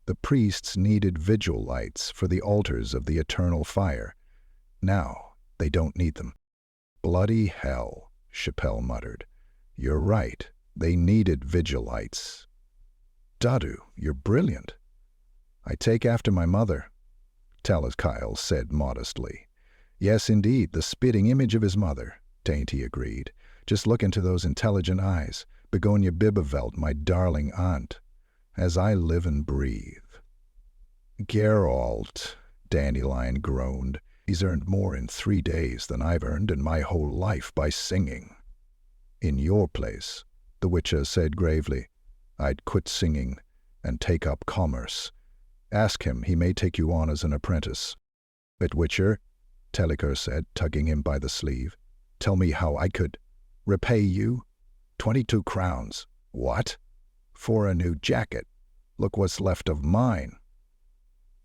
The priests needed vigil lights for the altars of the eternal fire. Now they don't need them. Bloody hell, Chapelle muttered. You're right, they needed vigil lights. Dadu, you're brilliant. I take after my mother, Talakyle said modestly. Yes, indeed, the spitting image of his mother, Dainty agreed. Just look into those intelligent eyes, Begonia Bibervelt, my darling aunt, as I live and breathe. Geralt, Dandelion groaned. He's earned more in 3 days than I've earned in my whole life by singing. In your place, the Witcher said gravely, I'd quit singing and take up commerce. Ask him, he may take you on as an apprentice. But Witcher, Telliker said, tugging him by the sleeve, tell me how I could repay you. 22 crowns. What? For a new jacket. Look what's left of mine.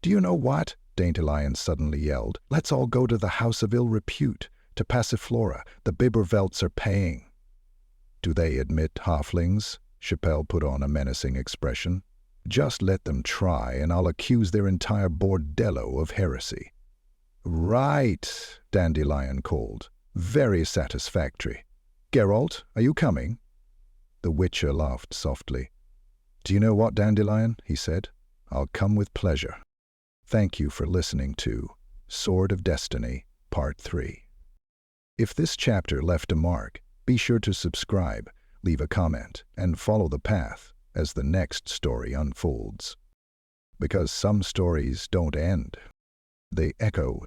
Do you know what? Dandelion suddenly yelled. Let's all go to the House of Ill Repute, to Passiflora. The Bibervelts are paying. Do they admit halflings? Chapelle put on a menacing expression. Just let them try, and I'll accuse their entire bordello of heresy. Right, Dandelion called. Very satisfactory. Geralt, are you coming? The Witcher laughed softly. Do you know what, Dandelion? He said. I'll come with pleasure. Thank you for listening to Sword of Destiny, Part 3. If this chapter left a mark, be sure to subscribe, leave a comment, and follow the path as the next story unfolds. Because some stories don't end. They echo